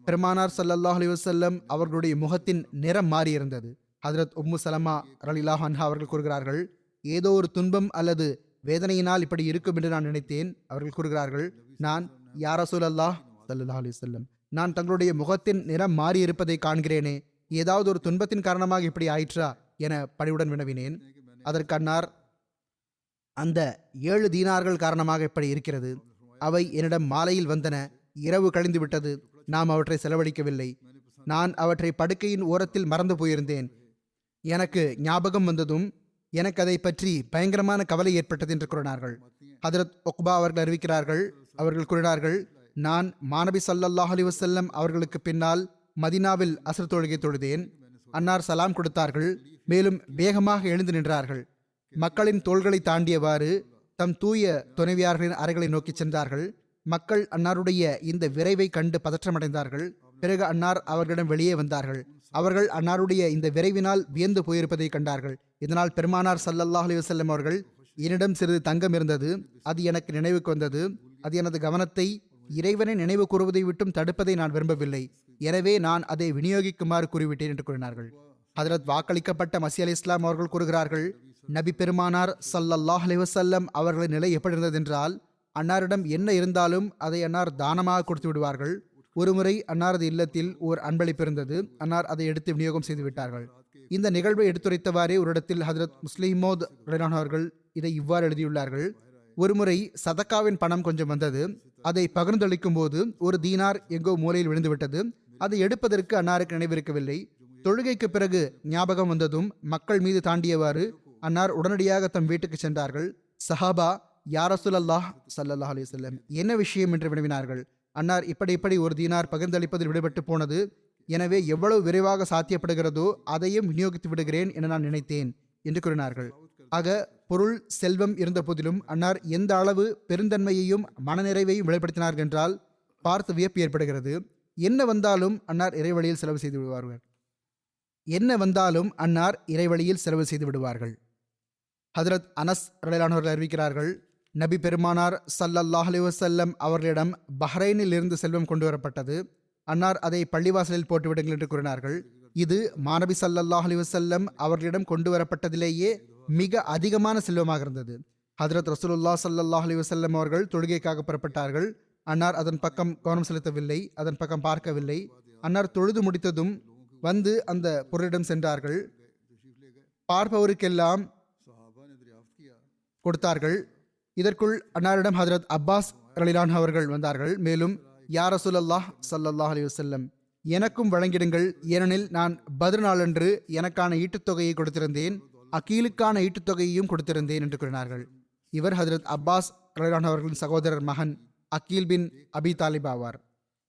Speaker 2: பெருமானார் ஸல்லல்லாஹு அலைஹி வஸல்லம் அவர்களுடைய முகத்தின் நிறம் மாறியிருந்தது. ஹதரத் உம்மு சலமா ரலியல்லாஹு அன்ஹா அவர்கள் கூறுகிறார்கள், ஏதோ ஒரு துன்பம் அல்லது வேதனையினால் இப்படி இருக்கும் என்று நான் நினைத்தேன். அவர்கள் கூறுகிறார்கள், நான் யா ரசூலல்லாஹ் ஸல்லல்லாஹு அலைஹி வஸல்லம், நான் தங்களுடைய முகத்தின் நிறம் மாறி இருப்பதை காண்கிறேனே, ஏதாவது ஒரு துன்பத்தின் காரணமாக இப்படி ஆயிற்றா என பணிவுடன் வினவினேன். அதற்கு அன்னார், அந்த 7 தீனார்கள் காரணமாக இப்படி இருக்கிறது. அவை என்னிடம் மாலையில் வந்தன. இரவு கழிந்து விட்டது. நாம் அவற்றை செலவழிக்கவில்லை. நான் அவற்றை படுக்கையின் ஓரத்தில் மறந்து போயிருந்தேன். எனக்கு ஞாபகம் வந்ததும் எனக்கு அதை பற்றி பயங்கரமான கவலை ஏற்பட்டது என்று கூறினார்கள். ஹதரத் உக்பா அவர்கள் அறிவிக்கிறார்கள், அவர்கள் கூறினார்கள், நான் மாநபி ஸல்லல்லாஹு அலைஹி வஸல்லம் அவர்களுக்கு பின்னால் மதீனாவில் அஸ்ர் தொழுகை தொழுதேன். அன்னார் சலாம் கொடுத்தார்கள். மேலும் வேகமாக எழுந்து நின்றார்கள். மக்களின் தோள்களை தாண்டியவாறு தம் தூய துணைவியார்களின் அறைகளை நோக்கி சென்றார்கள். மக்கள் அன்னாருடைய இந்த விரைவை கண்டு பதற்றமடைந்தார்கள். பிறகு அன்னார் அவர்களிடம் வெளியே வந்தார்கள். அவர்கள் அன்னாருடைய இந்த விரைவினால் வியந்து போயிருப்பதை கண்டார்கள். இதனால் பெருமானார் ஸல்லல்லாஹு அலைஹி வஸல்லம் அவர்கள், என்னிடம் சிறிது தங்கம் இருந்தது, அது எனக்கு நினைவுக்கு வந்தது. அது எனது கவனத்தை இறைவனை நினைவு கூறுவதை விட்டும் தடுப்பதை நான் விரும்பவில்லை. எனவே நான் அதை விநியோகிக்குமாறு கூறிவிட்டேன் என்று கூறினார்கள். ஹதரத் வாக்களிக்கப்பட்ட மஸீஹ் அலைஹிஸ்ஸலாம் அவர்கள் கூறுகிறார்கள், நபி பெருமானார் ஸல்லல்லாஹு அலைஹி வஸல்லம் அவர்களின் நிலை எப்படி இருந்ததென்றால், அன்னாரிடம் என்ன இருந்தாலும் அதை அன்னார் தானமாக கொடுத்து விடுவார்கள். ஒருமுறை அன்னாரது இல்லத்தில் ஓர் அன்பளிப்பு இருந்தது. அன்னார் அதை எடுத்து விநியோகம் செய்து விட்டார்கள். இந்த நிகழ்வை எடுத்துரைத்தவாறே ஒரு இடத்தில் ஹதரத் முஸ்லிமோத் அவர்கள் இதை இவ்வாறு எழுதியுள்ளார்கள், ஒருமுறை சதக்காவின் பணம் கொஞ்சம் வந்தது. அதை பகிர்ந்தளிக்கும் போது ஒரு தீனார் எங்கோ மூலையில் விழுந்துவிட்டது. அதை எடுப்பதற்கு அன்னாருக்கு நினைவிருக்கவில்லை. தொழுகைக்கு பிறகு ஞாபகம் வந்ததும் மக்கள் மீது தாண்டியவாறு அன்னார் உடனடியாக தம் வீட்டுக்கு சென்றார்கள். சஹாபா, யா ரசூலல்லாஹ் ஸல்லல்லாஹு அலைஹி வஸல்லம், என்ன விஷயம் என்று வினவினார்கள். அன்னார், இப்படி ஒரு தீனார் பகிர்ந்தளிப்பதில் விடுபட்டு போனது. எனவே எவ்வளவு விரைவாக சாத்தியப்படுகிறதோ அதையும் விநியோகித்து விடுகிறேன் என நான் நினைத்தேன் என்று கூறினார்கள். ஆக பொருள் செல்வம் இருந்த போதிலும் அன்னார் எந்த அளவு பெருந்தன்மையையும் மனநிறைவையும் வெளிப்படுத்தினார்கள் என்றால் பார்த்து வியப்பு ஏற்படுகிறது. என்ன வந்தாலும் அன்னார் இறைவழியில் செலவு செய்து விடுவார்கள். செலவு செய்து விடுவார்கள். ஹதரத் அனஸ் ரலியல்லாஹு அன்ஹு அறிவிக்கிறார்கள், நபி பெருமானார் ஸல்லல்லாஹு அலைஹி வஸல்லம் அவர்களிடம் பஹ்ரைனில் இருந்து செல்வம் கொண்டு வரப்பட்டது. அன்னார் அதை பள்ளிவாசலில் போட்டுவிடுங்கள் என்று கூறினார்கள். இது மாநபி ஸல்லல்லாஹு அலைஹி வஸல்லம் அவர்களிடம் கொண்டு வரப்பட்டதிலேயே மிக அதிகமான செல்வமாக இருந்தது. ஹதரத் ரசூலுல்லாஹ் ஸல்லல்லாஹு அலைஹி வஸல்லம் அவர்கள் தொழுகைக்காக புறப்பட்டார்கள். அன்னார் அதன் பக்கம் கவனம் செலுத்தவில்லை, அதன் பக்கம் பார்க்கவில்லை. அன்னார் தொழுது முடித்ததும் வந்து அந்த பொருளிடம் சென்றார்கள். பார்ப்பவருக்கெல்லாம் கொடுத்தார்கள். இதற்குள் அன்னாரிடம் ஹதரத் அப்பாஸ் ரலியல்லாஹு அவர்கள் வந்தார்கள். மேலும், யா ரசூலல்லாஹ் ஸல்லல்லாஹு அலைஹி வஸல்லம், எனக்கும் வழங்கிடுங்கள். ஏனெனில் நான் பத்ர் நாளன்று எனக்கான ஈட்டுத்தொகையை கொடுத்திருந்தேன், அகீலுக்கான ஈட்டுத்தொகையையும் கொடுத்திருந்தேன் என்று கூறினார்கள். இவர் ஹதரத் அப்பாஸ் ரலியல்லாஹு அவர்களின் சகோதரர் மகன் அக்கீல் பின் அபி தாலிப் ஆவார்.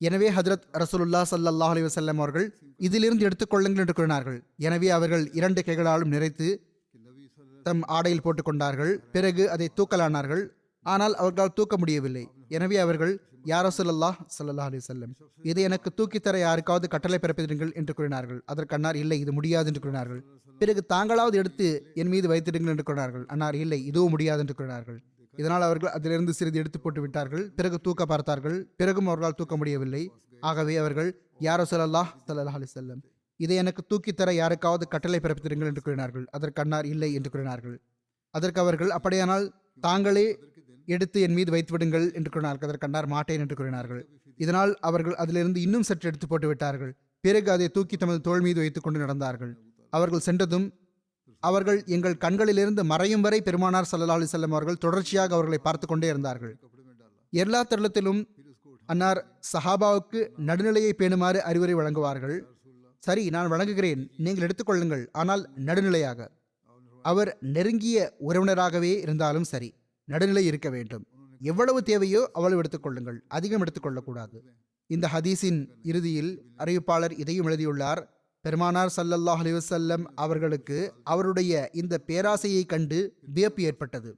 Speaker 2: எனவே ஹதரத் ரசூலுல்லாஹ் ஸல்லல்லாஹு அலைஹி வஸல்லம் அவர்கள் இதிலிருந்து எடுத்துக்கொள்ளுங்கள் என்று கூறினார்கள். எனவே அவர்கள் 2 கைகளாலும் நிறைத்து தம் ஆடையில் போட்டுக்கொண்டார்கள். பிறகு அதை தூக்கலானார்கள். ஆனால் அவர்களால் தூக்க முடியவில்லை. எனவே அவர்கள், யா ரசூலல்லாஹ் ஸல்லல்லாஹு அலைஹி வஸல்லம், இதை எனக்கு தூக்கித்தர யாருக்காவது கட்டளை பிறப்பிடுங்கள் என்று கூறினார்கள். அதற்கு அன்னார், இல்லை, இது முடியாது என்று கூறினார்கள். பிறகு தாங்களாவது எடுத்து என் மீது வைத்திடுங்கள் என்று கூறினார்கள். அன்னார், இல்லை, இதுவும் முடியாது என்று கூறினார்கள். இதனால் அவர்கள் அதிலிருந்து சிறிது எடுத்து போட்டு விட்டார்கள். பிறகு தூக்க பார்த்தார்கள். பிறகும் அவர்களால் தூக்க முடியவில்லை. ஆகவே அவர்கள், யா ரசூலல்லாஹ் ஸல்லல்லாஹு அலைஹி வஸல்லம், இதை எனக்கு தூக்கித்தர யாருக்காவது கட்டளை பிறப்பித்திருங்கள் என்று கூறினார்கள். அதற்கு அன்னார், இல்லை என்று கூறினார்கள். அதற்கு அவர்கள், அப்படியானால் தாங்களே எடுத்து என் மீது வைத்து விடுங்கள் என்று கூறினார்கள். அதற்கு அன்னார், மாட்டேன் என்று கூறினார்கள். இதனால் அவர்கள் அதிலிருந்து இன்னும் சற்று எடுத்து போட்டு விட்டார்கள். பிறகு அதை தூக்கி தமது தோள் மீது வைத்துக் கொண்டு நடந்தார்கள். அவர்கள் சென்றதும் அவர்கள் எங்கள் கண்களிலிருந்து மறையும் வரை பெருமானார் ஸல்லல்லாஹு அலைஹி வஸல்லம் அவர்கள் தொடர்ச்சியாக அவர்களை பார்த்து கொண்டே இருந்தார்கள். எல்லா தருணத்திலும் அன்னார் சஹாபாவுக்கு நடுநிலையை பேணுமாறு அறிவுரை வழங்குவார்கள். சரி, நான் வழங்குகிறேன், நீங்கள் எடுத்துக்கொள்ளுங்கள், ஆனால் நடுநிலையாக. அவர் நெருங்கிய உறவினராகவே இருந்தாலும் சரி, நடுநிலை இருக்க வேண்டும். எவ்வளவு தேவையோ அவ்வளவு எடுத்துக்கொள்ளுங்கள், அதிகம் எடுத்துக்கொள்ளக்கூடாது. இந்த ஹதீஸின் இறுதியில் அறிவிப்பாளர் இதையும் எழுதியுள்ளார், பெருமானார் ஸல்லல்லாஹு அலைஹி வஸல்லம் அவர்களுக்கு அவருடைய இந்த பேராசையை கண்டு வியப்பு ஏற்பட்டது.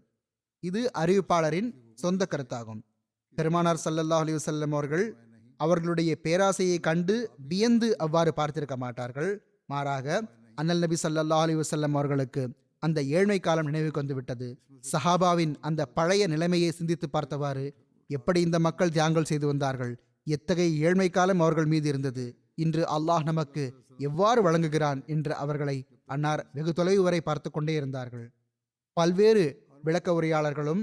Speaker 2: இது அறிவிப்பாளரின் சொந்த கருத்தாகும். பெருமானார் ஸல்லல்லாஹு அலைஹி வஸல்லம் அவர்கள் அவர்களுடைய பேராசையை கண்டு வியந்து அவ்வாறு பார்த்திருக்க மாட்டார்கள். மாறாக அண்ணல் நபி ஸல்லல்லாஹு அலைஹி வஸல்லம் அவர்களுக்கு அந்த ஏழ்மை காலம் நினைவுக்கு வந்துவிட்டது. சஹாபாவின் அந்த பழைய நிலைமையை சிந்தித்து பார்த்தவாறு எப்படி இந்த மக்கள் தியாகங்கள் செய்து வந்தார்கள், எத்தகைய ஏழ்மை காலம் அவர்கள் மீது இருந்தது, இன்று அல்லாஹ் நமக்கு எவ்வாறு வழங்குகிறான் என்று அவர்களை அன்னார் வெகு தொலைவு வரை பார்த்து கொண்டே இருந்தார்கள். பல்வேறு விளக்க உரையாளர்களும்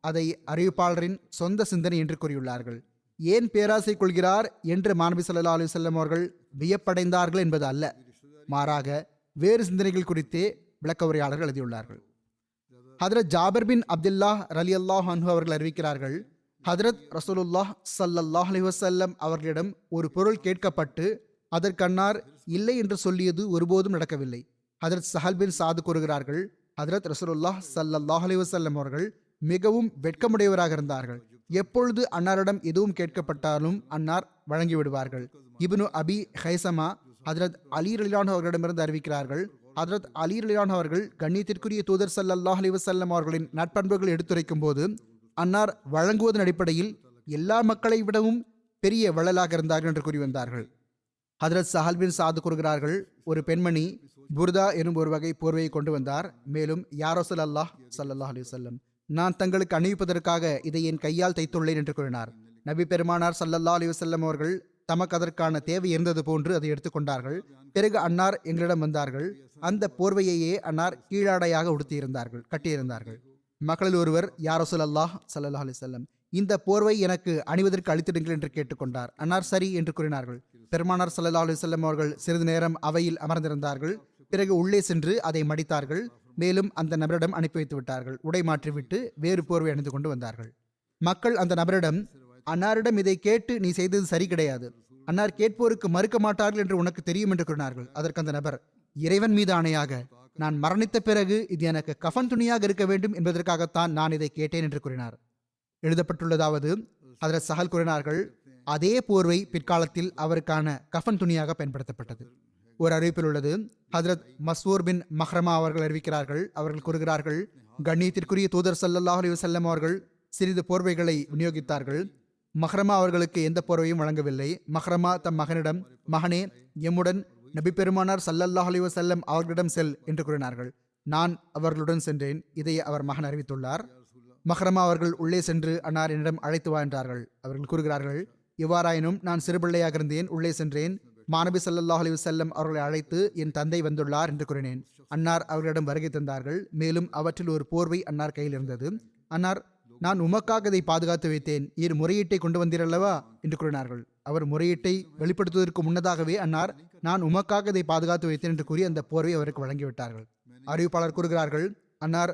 Speaker 2: அதை அறிவிப்பாளரின் சொந்த சிந்தனை என்று கூறியுள்ளார்கள். ஏன் பேராசை கொள்கிறார் என்று மாநபி ஸல்லல்லாஹு அலைஹி வஸல்லம் அவர்கள் வியப்படைந்தார்கள் என்பது அல்ல, மாறாக வேறு சிந்தனைகள் குறித்தே விளக்க உரையாளர்கள் எழுதியுள்ளார்கள். ஹதரத் ஜாபிர் பின் அப்துல்லாஹ் ரலியல்லாஹு அன்ஹு அவர்கள் அறிவிக்கிறார்கள், ஹதரத் ரசூலுல்லாஹ் ஸல்லல்லாஹு அலைஹி வஸல்லம் அவர்களிடம் ஒரு பொருள் கேட்கப்பட்டு அதற்கன்னார் இல்லை என்று சொல்லியது ஒருபோதும் நடக்கவில்லை. ஹதரத் சஹல் பின் சாது கூறுகிறார்கள், ஹதரத் ரசூலுல்லாஹ் ஸல்லல்லாஹு அலைஹி வஸல்லம் அவர்கள் மிகவும் வெட்கமுடையவராக இருந்தார்கள். எப்பொழுது அன்னாரிடம் எதுவும் கேட்கப்பட்டாலும் அன்னார் வழங்கி விடுவார்கள். இப்னு அபி ஹைசமா ஹதரத் அலி ரலியல்லாஹு அவர்களிடமிருந்து அறிவிக்கிறார்கள், ஹதரத் அலி ரலியல்லாஹு அவர்கள் கண்ணியத்திற்குரிய தூதர் ஸல்லல்லாஹு அலைஹி வஸல்லம் அவர்களின் நற்பண்புகள் எடுத்துரைக்கும் போது அன்னார் வழங்குவதன் அடிப்படையில் எல்லா மக்களை விடவும் பெரிய வள்ளலாக இருந்தார்கள் என்று கூறி வந்தார்கள். ஹதரத் சஹல் பின் சாது கூறுகிறார்கள், ஒரு பெண்மணி புர்தா எனும் ஒரு வகை போர்வையை கொண்டு வந்தார். மேலும் யா ரசூலல்லாஹ் ஸல்லல்லாஹு அலைஹி வஸல்லம், நான் தங்களுக்கு அணிவிப்பதற்காக இதை என் கையால் தைத்துள்ளேன் என்று கூறினார். நபி பெருமானார் ஸல்லல்லாஹு அலைஹி வஸல்லம் அவர்கள் தமக்கு அதற்கான தேவை இருந்தது போன்று அதை எடுத்துக்கொண்டார்கள். பிறகு அன்னார் எங்களிடம் வந்தார்கள். அந்த போர்வையையே அன்னார் கீழாடையாக உடுத்தியிருந்தார்கள், கட்டியிருந்தார்கள். மக்களில் ஒருவர் யா ரசூலல்லாஹ் ஸல்லல்லாஹு அலைஹி வஸல்லம், இந்த போர்வை எனக்கு அணிவதற்கு அளித்திடுங்கள் என்று கேட்டுக்கொண்டார். அன்னார் சரி என்று கூறினார்கள். பெருமானார் ஸல்லல்லாஹு அலைஹி வஸல்லம் அவர்கள் சிறிது நேரம் அவையில் அமர்ந்திருந்தார்கள். பிறகு உள்ளே சென்று அதை மடித்தார்கள். மேலும் அந்த நபரிடம் அனுப்பி வைத்து விட்டார்கள். உடை மாற்றிவிட்டு வேறு போர்வை அணிந்து கொண்டு வந்தார்கள். மக்கள் அந்த நபரிடம், அன்னாரிடம் இதை கேட்டு நீ செய்தது சரி கிடையாது, அன்னார் கேட்போருக்கு மறுக்க மாட்டார்கள் என்று உனக்கு தெரியும் என்று கூறினார்கள். அதற்கு அந்த நபர், இறைவன் மீது ஆணையாக நான் மரணித்த பிறகு இது எனக்கு கஃன் துணியாக இருக்க வேண்டும் என்பதற்காகத்தான் நான் இதை கேட்டேன் என்று கூறினார். எழுதப்பட்டுள்ளதாவது, ஹதரத் சஹல் கூறினார்கள், அதே போர்வை பிற்காலத்தில் அவருக்கான கஃன் துணியாக பயன்படுத்தப்பட்டது. ஒரு அறிவிப்பில் உள்ளது, ஹதரத் மஸ்வூர் பின் மஹ்ரமா அவர்கள் அறிவிக்கிறார்கள். அவர்கள் கூறுகிறார்கள், கண்ணியத்திற்குரிய தூதர் ஸல்லல்லாஹு அலைஹி வஸல்லம் அவர்கள் சிறிது போர்வைகளை விநியோகித்தார்கள். மஹ்ரமா அவர்களுக்கு எந்த போர்வையும் வழங்கவில்லை. மஹ்ரமா தம் மகனிடம், மகனே, எம்முடன் நபி பெருமானார் ஸல்லல்லாஹு அலைஹி வஸல்லம் அவர்களிடம் செல் என்று கூறினார்கள். நான் அவர்களுடன் சென்றேன். இதை அவர் மகன் அறிவித்துள்ளார். மஹ்ரமா அவர்கள் உள்ளே சென்று அன்னார் என்னிடம் அழைத்து வா என்றார்கள். அவர்கள் கூறுகிறார்கள், எவ்வாறாயினும் நான் சிறுபிள்ளையாக இருந்தேன், உள்ளே சென்றேன். மாநபி ஸல்லல்லாஹு அலைஹி வஸல்லம் அவர்களை அழைத்து என் தந்தை வந்துள்ளார் என்று கூறினேன். அன்னார் அவர்களிடம் வருகை தந்தார்கள். மேலும் அவற்றில் ஒரு போர்வை அன்னார் கையில் இருந்தது. அன்னார், நான் உமக்காக இதை பாதுகாத்து வைத்தேன், இரு முறையீட்டை கொண்டு வந்தீரல்லவா என்று கூறினார்கள். அவர் முறையீட்டை வெளிப்படுத்துவதற்கு முன்னதாகவே அன்னார், நான் உமக்காக இதை பாதுகாத்து வைத்தேன் என்று கூறி அந்த போர்வை அவருக்கு வழங்கிவிட்டார்கள். அறிவிப்பாளர் கூறுகிறார்கள், அன்னார்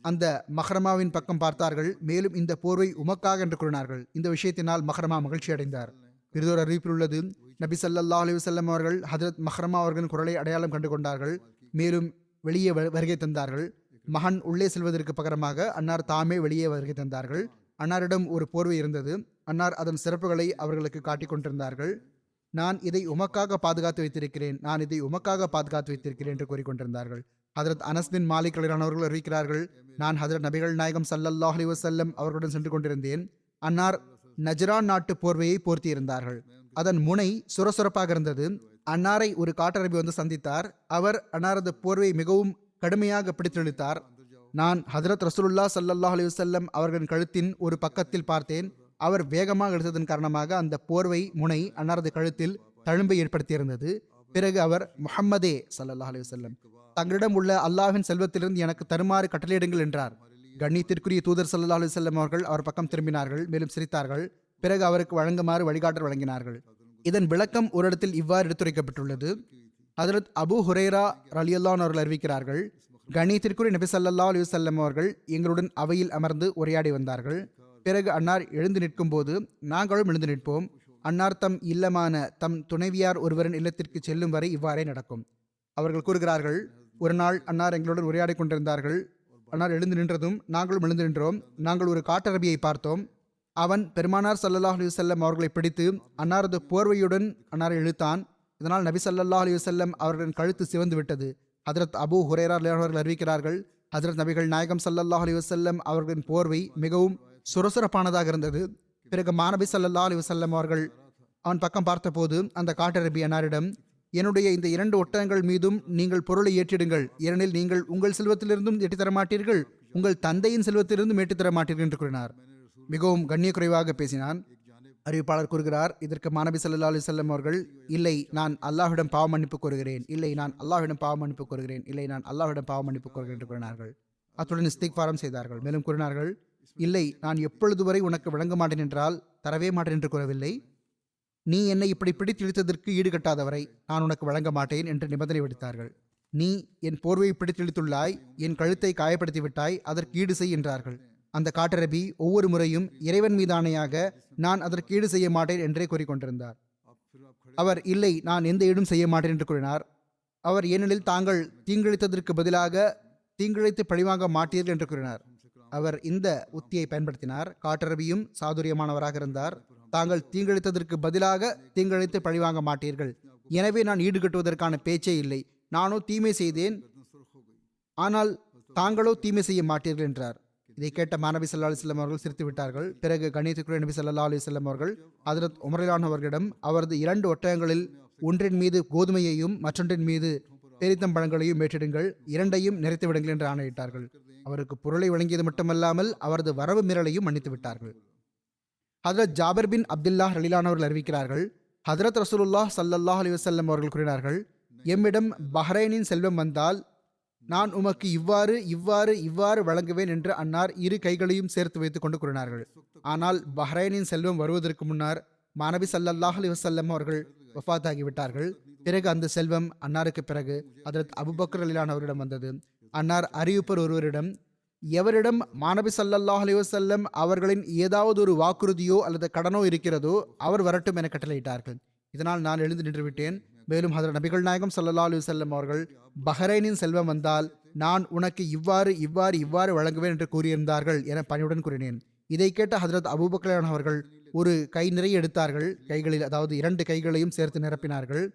Speaker 2: அந்த மஹ்ரமாவின் பக்கம் பார்த்தார்கள். மேலும் இந்த போர்வை உமக்காக என்று கூறினார்கள். இந்த விஷயத்தினால் மஹ்ரமா மகிழ்ச்சி அடைந்தார். பிறிதொரு அறிவிப்பில் உள்ளது, நபி ஸல்லல்லாஹு அலைஹி வஸல்லம் அவர்கள் ஹதரத் மஹ்ரமா அவர்களின் குரலை அடையாளம் கண்டு கொண்டார்கள். மேலும் வெளியே வருகை தந்தார்கள். மகன் உள்ளே செல்வதற்கு பகரமாக அன்னார் தாமே வெளியே வருகை தந்தார்கள். அன்னாரிடம் ஒரு போர்வை இருந்தது. அன்னார் அதன் சிறப்புகளை அவர்களுக்கு காட்டிக் கொண்டிருந்தார்கள். நான் இதை உமக்காக பாதுகாத்து வைத்திருக்கிறேன், நான் இதை உமக்காக பாதுகாத்து வைத்திருக்கிறேன் என்று கூறிக்கொண்டிருந்தார்கள். ஹதரத் அனஸ் பின் மாலிக் அவர்கள் அறிவிக்கிறார்கள், நான் ஹதரத் நபிகள் நாயகம் ஸல்லல்லாஹு அலைஹி வஸல்லம் அவர்களுடன் சென்று கொண்டிருந்தேன். அன்னார் நஜ்ரான் நாட்டு போர்வையை போர்த்தியிருந்தார்கள். அதன் முனை சுரசுரப்பாக இருந்தது. அன்னாரை ஒரு காட்டரபி வந்து சந்தித்தார். அவர் அன்னாரது போர்வையை மிகவும் கடுமையாக பிடித்தெழுத்தார். நான் ஹதரத் ரசூலுல்லாஹ் ஸல்லல்லாஹு அலைஹி வஸல்லம் அவர்களின் கழுத்தின் ஒரு பக்கத்தில் பார்த்தேன். அவர் வேகமாக இழுத்ததன் காரணமாக அந்த போர்வை முனை அன்னாரது கழுத்தில் தழும்பை ஏற்படுத்தியிருந்தது. பிறகு அவர், முஹம்மதே ஸல்லல்லாஹு அலைஹி வஸல்லம், தங்களிடம் உள்ள அல்லாஹ்வின் செல்வத்திலிருந்து எனக்கு தருமாறு கட்டளையிடுங்கள் என்றார். கண்ணியத்திற்குரிய தூதர் ஸல்லல்லாஹு அலைஹி வஸல்லம் அவர்கள் அவர் பக்கம் திரும்பினார்கள். மேலும் சிரித்தார்கள். பிறகு அவருக்கு வழங்குமாறு வழிகாட்டல் வழங்கினார்கள். இதன் விளக்கம் ஒரு இடத்தில் இவ்வாறு எடுத்துரைக்கப்பட்டுள்ளது. ஹதரத் அபு ஹுரைரா ரலியல்லாஹு அன்ஹு அவர்கள் அறிவிக்கிறார்கள், கண்ணியத்திற்குரிய நபி ஸல்லல்லாஹு அலைஹி வஸல்லம் அவர்கள் எங்களுடன் அவையில் அமர்ந்து உரையாடி வந்தார்கள். பிறகு அன்னார் எழுந்து நிற்கும் போது நாங்களும் எழுந்து நிற்போம். அன்னார் தம் இல்லமான தம் துணைவியார் ஒருவரின் இல்லத்திற்கு செல்லும் வரை இவ்வாறே நடக்கும். அவர்கள் கூறுகிறார்கள், ஒரு நாள் அன்னார் எங்களுடன் உரையாடி கொண்டிருந்தார்கள். அன்னார் எழுந்து நின்றதும் நாங்களும் எழுந்து நின்றோம். நாங்கள் ஒரு காட்டரபியை பார்த்தோம். அவன் பெருமானார் ஸல்லல்லாஹு அலைஹி வஸல்லம் அவர்களை பிடித்து அன்னாரது போர்வையுடன் அன்னாரை இழுத்தான். இதனால் நபி ஸல்லல்லாஹு அலைஹி வஸல்லம் அவர்களின் கழுத்து சிவந்து விட்டது. ஹதரத் அபு ஹுரைரா அவர்கள் அறிவிக்கிறார்கள், ஹதரத் நபிகள் நாயகம் ஸல்லல்லாஹு அலைஹி வஸல்லம் அவர்களின் போர்வை மிகவும் சுரசுரப்பானதாக இருந்தது. பிறகு மாநபி ஸல்லல்லாஹு அலைஹி வஸல்லம் அவர்கள் அவன் பக்கம் பார்த்தபோது அந்த காட்டரபி அன்னாரிடம், என்னுடைய இந்த 2 ஒட்டகங்கள் மீதும் நீங்கள் பொருளை ஏற்றிடுங்கள், ஏனெனில் நீங்கள் உங்கள் செல்வத்திலிருந்தும் எட்டித் தர மாட்டீர்கள், உங்கள் தந்தையின் செல்வத்திலிருந்தும் ஏற்றித் தர மாட்டீர்கள் என்று கூறினார். மிகவும் கண்ணியக்குறைவாக பேசினான். அறிவிப்பாளர் கூறுகிறார், இதற்கு மாநபி ஸல்லல்லாஹு அலைஹி வஸல்லம் அவர்கள், இல்லை நான் அல்லாஹ்விடம் பாவ மன்னிப்பு கோருகிறேன், இல்லை நான் அல்லாஹ்விடம் பாவ மன்னிப்பு கோருகிறேன், இல்லை நான் அல்லாஹ்விடம் பாவ மன்னிப்பு கோருகிறேன் என்று கூறினார்கள். அத்துடன் இஸ்திக்ஃபாரம் செய்தார்கள். மேலும் கூறினார்கள், இல்லை நான் எப்பொழுது வரை உனக்கு வழங்க மாட்டேன் என்றால் தரவே மாட்டேன் என்று கூறவில்லை, நீ என்னை இப்படி பிடித்திழுத்ததற்கு ஈடுகட்டாதவரை நான் உனக்கு வழங்க மாட்டேன் என்று நிபந்தனை விடுத்தார்கள். நீ என் போர்வையை பிடித்திழுத்துள்ளாய், என் கழுத்தை காயப்படுத்தி விட்டாய், அதற்கு ஈடு செய் என்றார்கள். அந்த காட்டரபி ஒவ்வொரு முறையும் இறைவன் மீதானையாக நான் அதற்கு ஈடு செய்ய மாட்டேன் என்றே கூறிக்கொண்டிருந்தார். அவர் இல்லை நான் எந்த ஈடும் செய்ய மாட்டேன் என்று கூறினார். அவர் ஏனெனில் தாங்கள் தீங்கிழைத்ததற்கு பதிலாக தீங்கிழைத்து பழிவாங்க மாட்டீர்கள் என்று கூறினார். அவர் இந்த உத்தியை பயன்படுத்தினார். காட்டரபியும் சாதுரியமானவராக இருந்தார். தாங்கள் தீங்கிழைத்ததற்கு பதிலாக தீங்கிழைத்து பழிவாங்க மாட்டீர்கள், எனவே நான் ஈடுகட்டுவதற்கான பேச்சே இல்லை, நானோ தீமை செய்தேன், ஆனால் தாங்களோ தீமை செய்ய மாட்டீர்கள் என்றார். இதை கேட்ட மாநபி ஸல்லல்லாஹு அலைஹி வஸல்லம் அவர்கள் சிரித்து விட்டார்கள். பிறகு கண்ணியத்துக்குரிய நபி ஸல்லல்லாஹு அலைஹி வஸல்லம் அவர்கள் ஹஜ்ரத் உமரிலான் அவர்களிடம் அவரது 2 ஒட்டகங்களில் ஒன்றின் மீது கோதுமையையும் மற்றொன்றின் மீது பேரித்தம்பழங்களையும் ஏற்றிடுங்கள், 2ஐயும் நிறைத்து விடுங்கள் என்று ஆணையிட்டார்கள். அவருக்கு பொருளை வழங்கியது மட்டுமல்லாமல் அவரது வரவு மீறலையும் மன்னித்து விட்டார்கள். ஹஜ்ரத் ஜாபிர் பின் அப்துல்லாஹ் ரலியல்லாஹு அவர்கள் அறிவிக்கிறார்கள், ஹஜ்ரத் ரசூலுல்லாஹ் ஸல்லல்லாஹு அலைஹி வஸல்லம் அவர்கள் கூறினார்கள், எம்மிடம் பஹ்ரைனின் செல்வம் வந்தால் நான் உமக்கு இவ்வாறு இவ்வாறு இவ்வாறு வழங்குவேன் என்று அன்னார் 2 கைகளையும் சேர்த்து வைத்துக் கொண்டு கூறினார்கள். ஆனால் பஹ்ரைனின் செல்வம் வருவதற்கு முன்னர் மாநபி ஸல்லல்லாஹு அலைஹி வஸல்லம் அவர்கள் வஃபாத்தாகிவிட்டார்கள். பிறகு அந்த செல்வம் அன்னாருக்கு பிறகு ஹஜ்ரத் அபூபக்கர் ரலியல்லாஹு அவரிடம் வந்தது. அன்னார் அறிவிப்பர் ஒருவரிடம், எவரிடம் மாநபி ஸல்லல்லாஹு அலைஹி வஸல்லம் அவர்களின் ஏதாவது ஒரு வாக்குறுதியோ அல்லது கடனோ இருக்கிறதோ அவர் வரட்டும் என கட்டளையிட்டார்கள். இதனால் நான் எழுந்து நின்றுவிட்டேன். மேலும் ஹஜ்ரத் நபிகள் நாயகம் ஸல்லல்லாஹு அலைஹி வஸல்லம் அவர்கள் பஹ்ரைனின் செல்வம் வந்தால் நான் உனக்கு இவ்வாறு இவ்வாறு இவ்வாறு வழங்குவேன் என்று கூறியிருந்தார்கள் என பணியுடன் கூறினேன். இதை கேட்ட ஹஜ்ரத் அபூபக்கர் அவர்கள் ஒரு கை நிறைய எடுத்தார்கள். கைகளில், அதாவது 2 கைகளையும் சேர்த்து நிரப்பினார்கள்.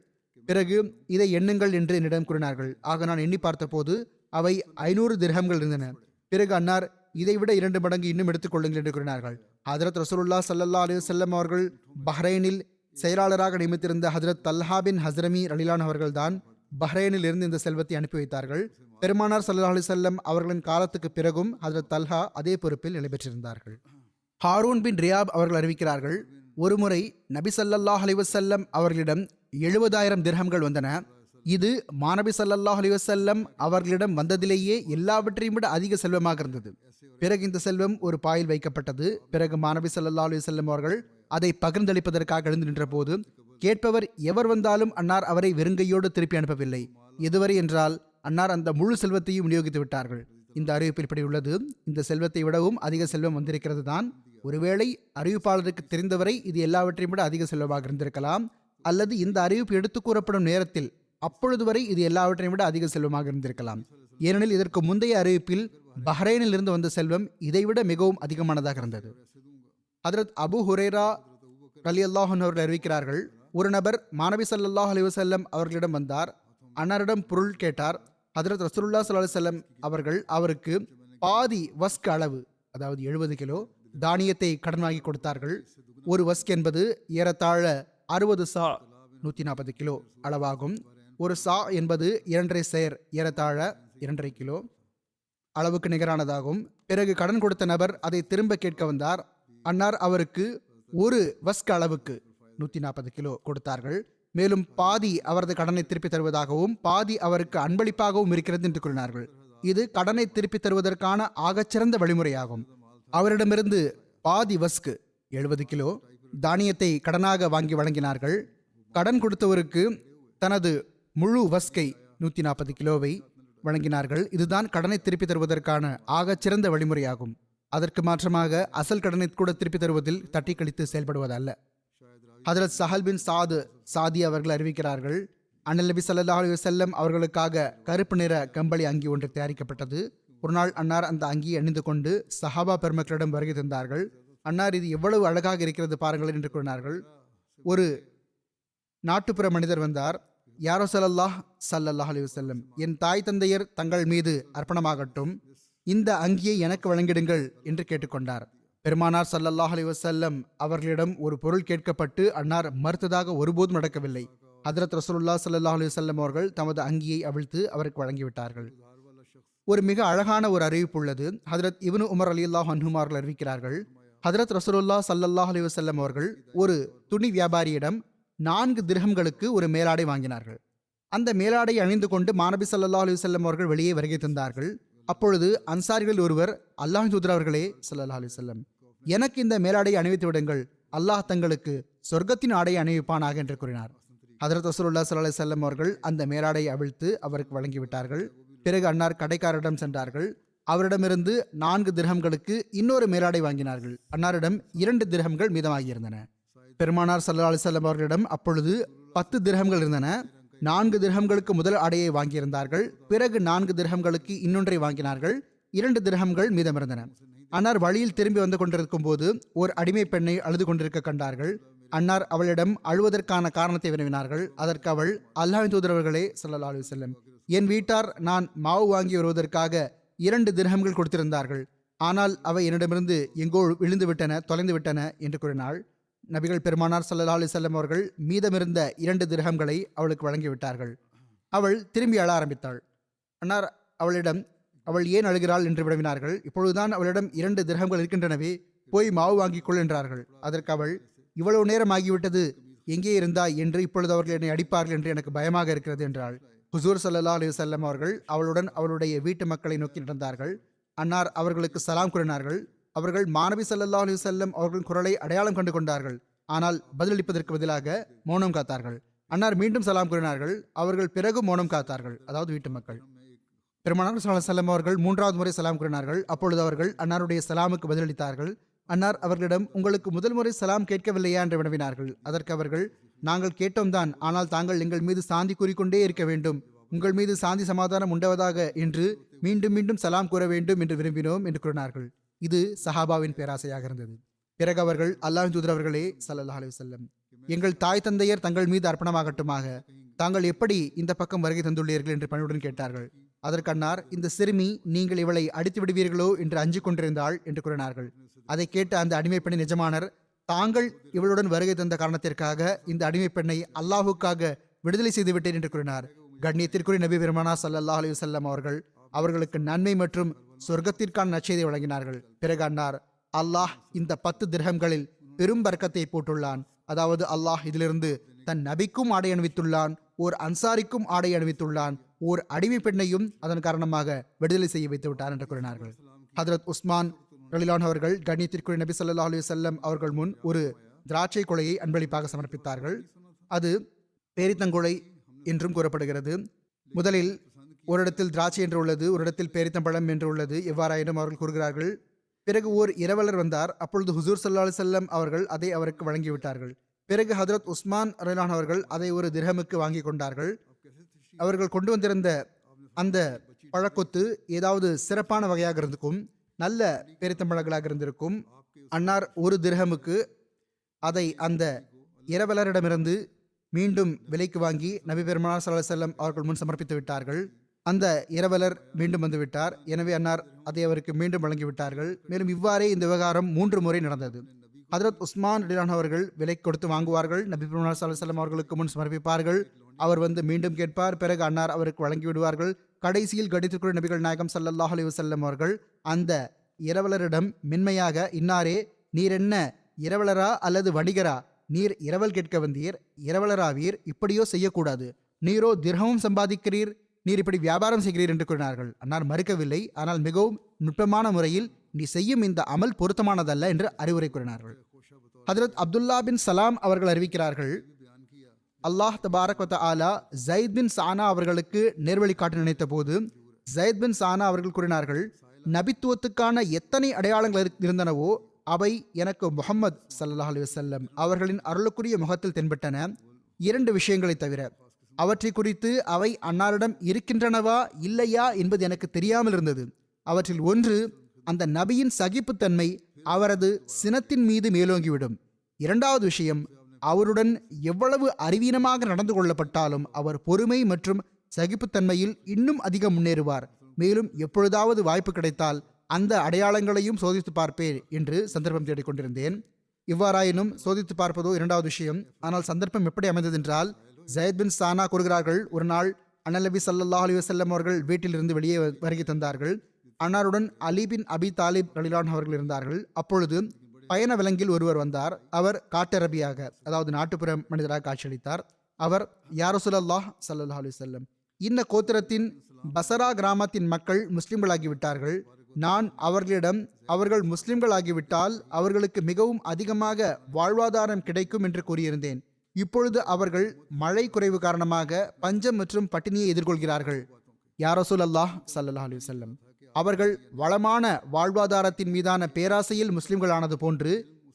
Speaker 2: பிறகு இதை எண்ணுங்கள் என்று என்னிடம் கூறினார்கள். ஆக நான் எண்ணி பார்த்தபோது அவை 500 திர்ஹம்கள் இருந்தன. பிறகு அன்னார் இதைவிட 2 மடங்கு இன்னும் எடுத்துக்கொள்ளுங்கள் என்று கூறினார்கள். ஹஜ்ரத் ரசூலுல்லாஹ் ஸல்லல்லாஹு அலைஹி வஸல்லம் அவர்கள் பஹ்ரைனில் செயலாளராக நியமித்திருந்த ஹஜ்ரத் தல்ஹா பின் ஹஸ்ரமி ரலியல்லாஹு அவர்கள் தான் பஹ்ரைனில் இருந்து இந்த செல்வத்தை அனுப்பி வைத்தார்கள். பெருமானார் ஸல்லல்லாஹு அலைஹி வஸல்லம் அவர்களின் காலத்துக்கு பிறகும் ஹஜ்ரத் தல்ஹா அதே பொறுப்பில் நிலை பெற்றிருந்தார்கள். ஹாரூன் பின் ரியாப் அவர்கள் அறிவிக்கிறார்கள், ஒருமுறை நபி ஸல்லல்லாஹு அலைஹி வஸல்லம் அவர்களிடம் 70,000 திர்ஹம்கள் வந்தன. இது மாநபி ஸல்லல்லாஹு அலைஹி வஸல்லம் அவர்களிடம் வந்ததிலேயே எல்லாவற்றையும் விட அதிக செல்வமாக இருந்தது. பிறகு இந்த செல்வம் ஒரு பாயில் வைக்கப்பட்டது. பிறகு மாநபி ஸல்லல்லாஹு அலைஹி வஸல்லம் அவர்கள் அதை பகிர்ந்தளிப்பதற்காக எழுந்து நின்ற போது கேட்பவர் எவர் வந்தாலும் அன்னார் அவரை வெறுங்கையோடு திருப்பி அனுப்பவில்லை. எதுவரை என்றால் அன்னார் அந்த முழு செல்வத்தையும் விநியோகித்து விட்டார்கள். இந்த அறிவிப்பில் இப்படி உள்ளது, இந்த செல்வத்தை விடவும் அதிக செல்வம் வந்திருக்கிறது தான். ஒருவேளை அறிவிப்பாளருக்கு தெரிந்தவரை இது எல்லாவற்றையும் விட அதிக செல்வமாக இருந்திருக்கலாம், அல்லது இந்த அறிவிப்பு எடுத்து கூறப்படும் நேரத்தில் அப்பொழுது வரை இது எல்லாவற்றையும் விட அதிக செல்வமாக இருந்திருக்கலாம். ஏனெனில் இதற்கு முந்தைய அறிவிப்பில் பஹ்ரைனில் இருந்து வந்த செல்வம் இதைவிட மிகவும் அதிகமானதாக இருந்தது. ஹஜ்ரத் அபு ஹுரைரா ரலியல்லாஹு அன்ஹு அவர்கள் அறிவிக்கிறார்கள், ஒரு நபர் மாநபி ஸல்லல்லாஹு அலைஹி வஸல்லம் அவர்களிடம் வந்தார். அன்னாரிடம் பொருள் கேட்டார். ஹஜ்ரத் ரசூலுல்லாஹ் ஸல்லல்லாஹு அலைஹி வஸல்லம் அவர்கள் அவருக்கு பாதி வஸ்க் அளவு, அதாவது 70 கிலோ தானியத்தை கடன் வாங்கி கொடுத்தார்கள். ஒரு வஸ்க் என்பது ஏறத்தாழ 60 சா 140 கிலோ அளவாகும். ஒரு சா என்பது 2.5 சேர் ஏறத்தாழ 2.5 கிலோ அளவுக்கு நிகரானதாகும். பிறகு கடன் கொடுத்த நபர் அதை திரும்ப கேட்க வந்தார். அன்னார் அவருக்கு ஒரு வஸ்க் அளவுக்கு 140 கிலோ கொடுத்தார்கள். மேலும் பாதி அவரது கடனை திருப்பி தருவதாகவும் பாதி அவருக்கு அன்பளிப்பாகவும் இருக்கிறது என்று கூறினார்கள். இது கடனை திருப்பி தருவதற்கான ஆகச்சிறந்த வழிமுறையாகும். அவரிடமிருந்து பாதி வஸ்க் 70 கிலோ தானியத்தை கடனாக வாங்கி வழங்கினார்கள். கடன் கொடுத்தவருக்கு தனது முழு வஸ்கை 140 கிலோவை வழங்கினார்கள். இதுதான் கடனை திருப்பி தருவதற்கான ஆகச்சிறந்த வழிமுறையாகும். அதற்கு மாற்றமாக அசல் கடனை கூட திருப்பி தருவதில் தட்டி கழித்து செயல்படுவதல்ல. ஹஜ்ரத் சஹல் பின் சாதி அவர்கள் அறிவிக்கிறார்கள், அண்ணல் நபி ஸல்லல்லாஹு அலைஹி வஸல்லம் அவர்களுக்காக கருப்பு நிற கம்பளி அங்கி ஒன்று தயாரிக்கப்பட்டது. ஒரு நாள் அன்னார் அந்த அங்கியை அணிந்து கொண்டு சஹாபா பெருமக்களிடம் வருகை தந்தார்கள். அன்னார் இது எவ்வளவு அழகாக இருக்கிறது பாருங்கள் என்று கூறினார்கள். ஒரு நாட்டுப்புற மனிதர் வந்தார். யாரோ ஸல்லல்லாஹு அலைஹி வஸல்லம், என் தாய் தந்தையர் தங்கள் மீது அர்ப்பணமாகட்டும், இந்த அங்கியை எனக்கு வழங்கிடுங்கள் என்று கேட்டுக்கொண்டார். பெருமானார் ஸல்லல்லாஹு அலைஹி வஸல்லம் அவர்களிடம் ஒரு பொருள் கேட்கப்பட்டு அன்னார் மறுத்ததாக ஒருபோதும் நடக்கவில்லை. ஹதரத் ரசூலுல்லாஹ் ஸல்லல்லாஹு அலைஹி வஸல்லம் அவர்கள் தமது அங்கியை அவிழ்த்து அவருக்கு வழங்கிவிட்டார்கள். ஒரு மிக அழகான ஒரு அறிவிப்பு உள்ளது. ஹதரத் இப்னு உமர் ரலியல்லாஹு அன்ஹுமா அவர்கள் அறிவிக்கிறார்கள், ஹதரத் ரசூலுல்லாஹ் ஸல்லல்லாஹு அலைஹி வஸல்லம் அவர்கள் ஒரு துணி வியாபாரியிடம் 4 திர்ஹம்களுக்கு ஒரு மேலாடை வாங்கினார்கள். அந்த மேலாடை அணிந்து கொண்டு மாநபி ஸல்லல்லாஹு அலைஹி வஸல்லம் அவர்கள் வெளியே வருகை தந்தார்கள். அப்பொழுது அன்சாரிகளில் ஒருவர், அல்லாஹ்வின் தூதர் அவர்களே ஸல்லல்லாஹு அலைஹி வஸல்லம், எனக்கு இந்த மேலாடையை அணிவித்து விடுங்கள், அல்லாஹ் தங்களுக்கு சொர்க்கத்தின் ஆடையை அணிவிப்பானாக என்று கூறினார். ஹதரத் ரசூலுல்லாஹ் ஸல்லல்லாஹு அலைஹி வஸல்லம் அவர்கள் அந்த மேலாடையை அவிழ்த்து அவருக்கு வழங்கிவிட்டார்கள். பிறகு அன்னார் கடைக்காரரிடம் சென்றார்கள். அவரிடமிருந்து 4 திர்ஹம்களுக்கு இன்னொரு மேலாடை வாங்கினார்கள். அன்னாரிடம் 2 திர்ஹம்கள் மீதமாகியிருந்தன. பெருமானார் ஸல்லல்லாஹு அலைஹி வஸல்லம் அவர்களிடம் அப்பொழுது 10 திர்ஹம்கள் இருந்தன. 4 திர்ஹம்களுக்கு முதல் ஆடையை வாங்கியிருந்தார்கள். பிறகு 4 திர்ஹம்களுக்கு இன்னொன்றை வாங்கினார்கள். 2 திர்ஹம்கள் மீதமிருந்தன. அன்னார் வழியில் திரும்பி வந்து கொண்டிருக்கும் போது ஒரு அடிமை பெண்ணை அழுது கொண்டிருக்க கண்டார்கள். அன்னார் அவளிடம் அழுவதற்கான காரணத்தை வினவினார்கள். அதற்கு அவள், அல்லாஹ்வின் தூதர் அவர்களே ஸல்லல்லாஹு அலைஹி வஸல்லம், என் வீட்டார் நான் மாவு வாங்கி வருவதற்காக 2 திர்ஹம்கள் கொடுத்திருந்தார்கள். ஆனால் அவை என்னிடமிருந்து எங்கோ விழுந்து விட்டன, தொலைந்து விட்டன என்று கூறினாள். நபிகள் பெருமானார் ஸல்லல்லாஹு அலைஹி வஸல்லம் அவர்கள் மீதமிருந்த 2 திர்ஹம்களை அவளுக்கு வழங்கிவிட்டார்கள். அவள் திரும்பி அழ ஆரம்பித்தாள். அன்னார் அவளிடம், அவள் ஏன் அழுகிறாள் என்று வினவினார்கள். இப்பொழுதுதான் அவளிடம் 2 திர்ஹம்கள் இருக்கின்றனவே, போய் மாவு வாங்கிக் கொள் என்றார்கள். அதற்கு அவள், இவ்வளவு நேரம் ஆகிவிட்டது, எங்கே இருந்தாய் என்று இப்பொழுது அவர்கள் என்னை அடிப்பார்கள் என்று எனக்கு பயமாக இருக்கிறது என்றாள். ஹுசூர் ஸல்லல்லாஹு அலைஹி வஸல்லம் அவர்கள் அவளுடன் அவளுடைய வீட்டு மக்களை நோக்கி நடந்தார்கள். அன்னார் அவர்களுக்கு சலாம் கூறினார்கள். அவர்கள் மாநபி ஸல்லல்லாஹு அலைஹி வஸல்லம் அவர்களின் குரலை அடையாளம் கண்டு கொண்டார்கள். ஆனால் பதிலளிப்பதற்கு பதிலாக மௌனம் காத்தார்கள். அன்னார் மீண்டும் சலாம் கூறினார்கள். அவர்கள் பிறகு மௌனம் காத்தார்கள், அதாவது வீட்டு மக்கள். பெருமானார் ஸல்லல்லாஹு அலைஹி வஸல்லம் அவர்கள் 3வது முறை சலாம் கூறினார்கள். அப்பொழுது அவர்கள் அன்னாருடைய சலாமுக்கு பதிலளித்தார்கள். அன்னார் அவர்களிடம், உங்களுக்கு முதல் முறை சலாம் கேட்கவில்லையா என்று வினவினார்கள். அதற்கு அவர்கள், நாங்கள் கேட்டோம்தான், ஆனால் தாங்கள் எங்கள் மீது சாந்தி கூறிக்கொண்டே இருக்க வேண்டும், உங்கள் மீது சாந்தி சமாதானம் உண்டவதாக என்று மீண்டும் மீண்டும் சலாம் கூற வேண்டும் என்று விரும்பினோம் என்று கூறினார்கள். இது சஹாபாவின் பேராசையாக இருந்தது. பிறகு அவர்கள், அல்லாஹ்வின் தூதர் அவர்களே ஸல்லல்லாஹு அலைஹி வஸல்லம், எங்கள் தாய் தந்தையர் தங்கள் மீது அர்ப்பணமாகட்டுமாக, தாங்கள் எப்படி இந்த பக்கம் வருகை தந்துள்ளீர்கள் என்று பணிவுடன் கேட்டார்கள். அதற்கு அன்னார், இந்த சிறுமி நீங்கள் இவளை அடித்து விடுவீர்களோ என்று அஞ்சு கொண்டிருந்தாள் என்று கூறினார்கள். அதை கேட்ட அந்த அடிமை பெண்ணை எஜமானர், தாங்கள் இவளுடன் வருகை தந்த காரணத்திற்காக இந்த அடிமை பெண்ணை அல்லாஹுக்காக விடுதலை செய்து விட்டேன் என்று கூறினார். கண்ணியத்திற்குரிய நபி பெருமானார் ஸல்லல்லாஹு அலைஹி வஸல்லம் அவர்கள் அவர்களுக்கு நன்மை மற்றும் சொர்க்கத்திற்கான நற்செய்தியை வழங்கினார்கள். பிறகு அன்னார், அல்லாஹ் இந்த 10 திர்ஹம்களில் பெரும் பர்க்கத்தை போட்டுள்ளான், அதாவது அல்லாஹ் இதிலிருந்து தன் நபிக்கும் ஆடை அணிவித்துள்ளான், ஓர் அன்சாரிக்கும் ஆடை அணிவித்துள்ளான், ஓர் அடிமை பெண்ணையும் அதன் காரணமாக விடுதலை செய்ய வைத்து விட்டார் என்று கூறினார்கள். ஹதரத் உஸ்மான் ரலிலான் அவர்கள் கண்ணியத்திற்குரிய நபி ஸல்லல்லாஹு அலைஹி வஸல்லம் அவர்கள் முன் ஒரு திராட்சை கொலையை அன்பளிப்பாக சமர்ப்பித்தார்கள். அது பேரித்தங்கொலை என்றும் கூறப்படுகிறது. முதலில் ஒரு இடத்தில் திராட்சை என்று உள்ளது, ஒரு இடத்தில் பேரித்தம்பழம் என்று உள்ளது. எவ்வாறாயினும் அவர்கள் கூறுகிறார்கள், பிறகு ஓர் இரவலர் வந்தார். அப்பொழுது ஹுசூர் ஸல்லல்லாஹு அலைஹி வஸல்லம் அவர்கள் அதை அவருக்கு வழங்கிவிட்டார்கள். பிறகு ஹதரத் உஸ்மான் ரலிலான் அவர்கள் அதை ஒரு திர்ஹமுக்கு வாங்கி கொண்டார்கள். அவர்கள் கொண்டு வந்திருந்த அந்த பழக்கொத்து ஏதாவது சிறப்பான வகையாக இருந்திருக்கும், நல்ல பேரித்தம்பழங்களாக இருந்திருக்கும். அன்னார் ஒரு திர்ஹமுக்கு அதை அந்த இரவலரிடமிருந்து மீண்டும் விலைக்கு வாங்கி நபி பெருமானார் ஸல்லல்லாஹு அலைஹி வஸல்லம் அவர்கள் முன் சமர்ப்பித்து விட்டார்கள். அந்த இரவலர் மீண்டும் வந்து விட்டார். எனவே அன்னார் அதை அவருக்கு மீண்டும் வழங்கிவிட்டார்கள். மேலும் இவ்வாறே இந்த விவகாரம் 3 முறை நடந்தது. ஹதரத் உஸ்மான் ரலியல்லாஹு அவர்கள் விலை கொடுத்து வாங்குவார்கள், நபி பெருமானார் ஸல்லல்லாஹு அலைஹி வஸல்லம் அவர்களுக்கு முன் சமர்ப்பிப்பார்கள். அவர் வந்து மீண்டும் கேட்பார். பிறகு அன்னார் அவருக்கு வழங்கி விடுவார்கள். கடைசியில் கடித்துக்குரிய நபிகள் நாயகம் ஸல்லல்லாஹு அலைஹி வஸல்லம் அவர்கள் அந்த இரவலரிடம் மென்மையாக, இன்னாரே, நீர் என்ன இரவலரா அல்லது வணிகரா? நீர் இரவல் கேட்க வந்தீர், இரவலராவீர், இப்படியோ செய்யக்கூடாது. நீரோ திர்ஹமும் சம்பாதிக்கிறீர், நீர் இப்படி வியாபாரம் செய்கிறீர் என்று கூறினார்கள். அன்னார் மறுக்கவில்லை, ஆனால் மிகவும் நுட்பமான முறையில் நீ செய்யும் இந்த அமல் பொருத்தமானதல்ல என்று அறிவுரை கூறினார்கள். ஹதரத் அப்துல்லா பின் சலாம் அவர்கள் அறிவிக்கிறார்கள், அல்லாஹ் தபாரக் வ தஆலா ஸைத் பின் சானா அவர்களுக்கு நேர்வழி காட்ட நினைத்த போது ஸைத் பின் சானா அவர்கள் கூறினார்கள், நபித்துவத்துக்கான எத்தனை அடையாளங்கள் இருந்தனவோ அவை எனக்கு முஹம்மது ஸல்லல்லாஹு அலைஹி வஸல்லம் அவர்களின் அருளுக்குரிய முகத்தில் தென்பட்டன, 2 விஷயங்களை தவிர. அவற்றை குறித்து அவை அன்னாரிடம் இருக்கின்றனவா இல்லையா என்பது எனக்கு தெரியாமல் இருந்தது. அவற்றில் ஒன்று, அந்த நபியின் சகிப்புத்தன்மை அவரது சினத்தின் மீது மேலோங்கிவிடும். 2வது விஷயம், அவருடன் எவ்வளவு அறிவீனமாக நடந்து கொள்ளப்பட்டாலும் அவர் பொறுமை மற்றும் சகிப்புத்தன்மையில் இன்னும் அதிகம் முன்னேறுவார். மேலும் எப்பொழுதாவது வாய்ப்பு கிடைத்தால் அந்த அடையாளங்களையும் சோதித்து பார்ப்பேன் என்று சந்தர்ப்பம் தேடிக்கொண்டிருந்தேன். இவ்வாறாயினும் சோதித்து பார்ப்பதோ இரண்டாவது விஷயம். ஆனால் சந்தர்ப்பம் எப்படி அமைந்ததென்றால், ஜயத் பின் சானா கூறுகிறார்கள், ஒரு நாள் அண்ணல் நபி ஸல்லல்லாஹு அலைஹி வஸல்லம் அவர்கள் வீட்டிலிருந்து வெளியே வருகை தந்தார்கள். அன்னாருடன் அலி பின் அபி தாலிப் ரலியல்லாஹு அவர்கள் இருந்தார்கள். அப்பொழுது பயண விலங்கில் ஒருவர் வந்தார். அவர் காட்டரபியாக, அதாவது நாட்டுப்புற மனிதராக காட்சியளித்தார். அவர் யா ரசூலல்லாஹ் ஸல்லல்லாஹு அலைஹி வஸல்லம், இந்த கோத்திரத்தின் பசரா கிராமத்தின் மக்கள் முஸ்லிம்களாகிவிட்டார்கள். நான் அவர்களிடம் அவர்கள் முஸ்லிம்களாகிவிட்டால் அவர்களுக்கு மிகவும் அதிகமாக வாழ்வாதாரம் கிடைக்கும் என்று கூறியிருந்தேன். இப்பொழுது அவர்கள் மழை குறைவு காரணமாக பஞ்சம் மற்றும் பட்டினியை எதிர்கொள்கிறார்கள். யா ரசூலல்லாஹ் ஸல்லல்லாஹு அலைஹி வஸல்லம், அவர்கள் வளமான வாழ்வாதாரத்தின் மீதான பேராசையில் முஸ்லிம்களானது போன்று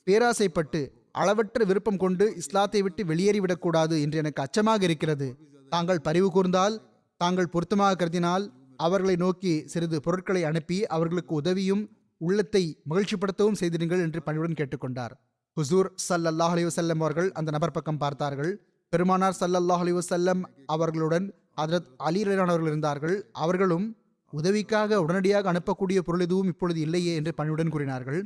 Speaker 2: பேராசைப்பட்டு அளவற்ற விருப்பம் கொண்டு இஸ்லாத்தை விட்டு வெளியேறிவிடக்கூடாது என்று எனக்கு அச்சமாக இருக்கிறது. தாங்கள் பரிவு கூர்ந்தால், தாங்கள் பொருத்தமாக கருதினால் அவர்களை நோக்கி சிறிது பொருட்களை அனுப்பி அவர்களுக்கு உதவியும் உள்ளத்தை மகிழ்ச்சிப்படுத்தவும் செய்திருங்கள் என்று பணிவுடன் கேட்டுக்கொண்டார். ஹுசூர் ஸல்லல்லாஹு அலைஹி வஸல்லம் அவர்கள் அந்த நபர் பக்கம் பார்த்தார்கள். பெருமானார் ஸல்லல்லாஹு அலைஹி வஸல்லம் அவர்களுடன் ஹஜ்ரத் அலி ரலியல்லாஹு அவர்கள் இருந்தார்கள். அவர்களும் உதவிக்காக உடனடியாக அனுப்பக்கூடிய பொருள் எதுவும் இப்பொழுது இல்லையே என்று பணிவுடன் கூறினார்கள்.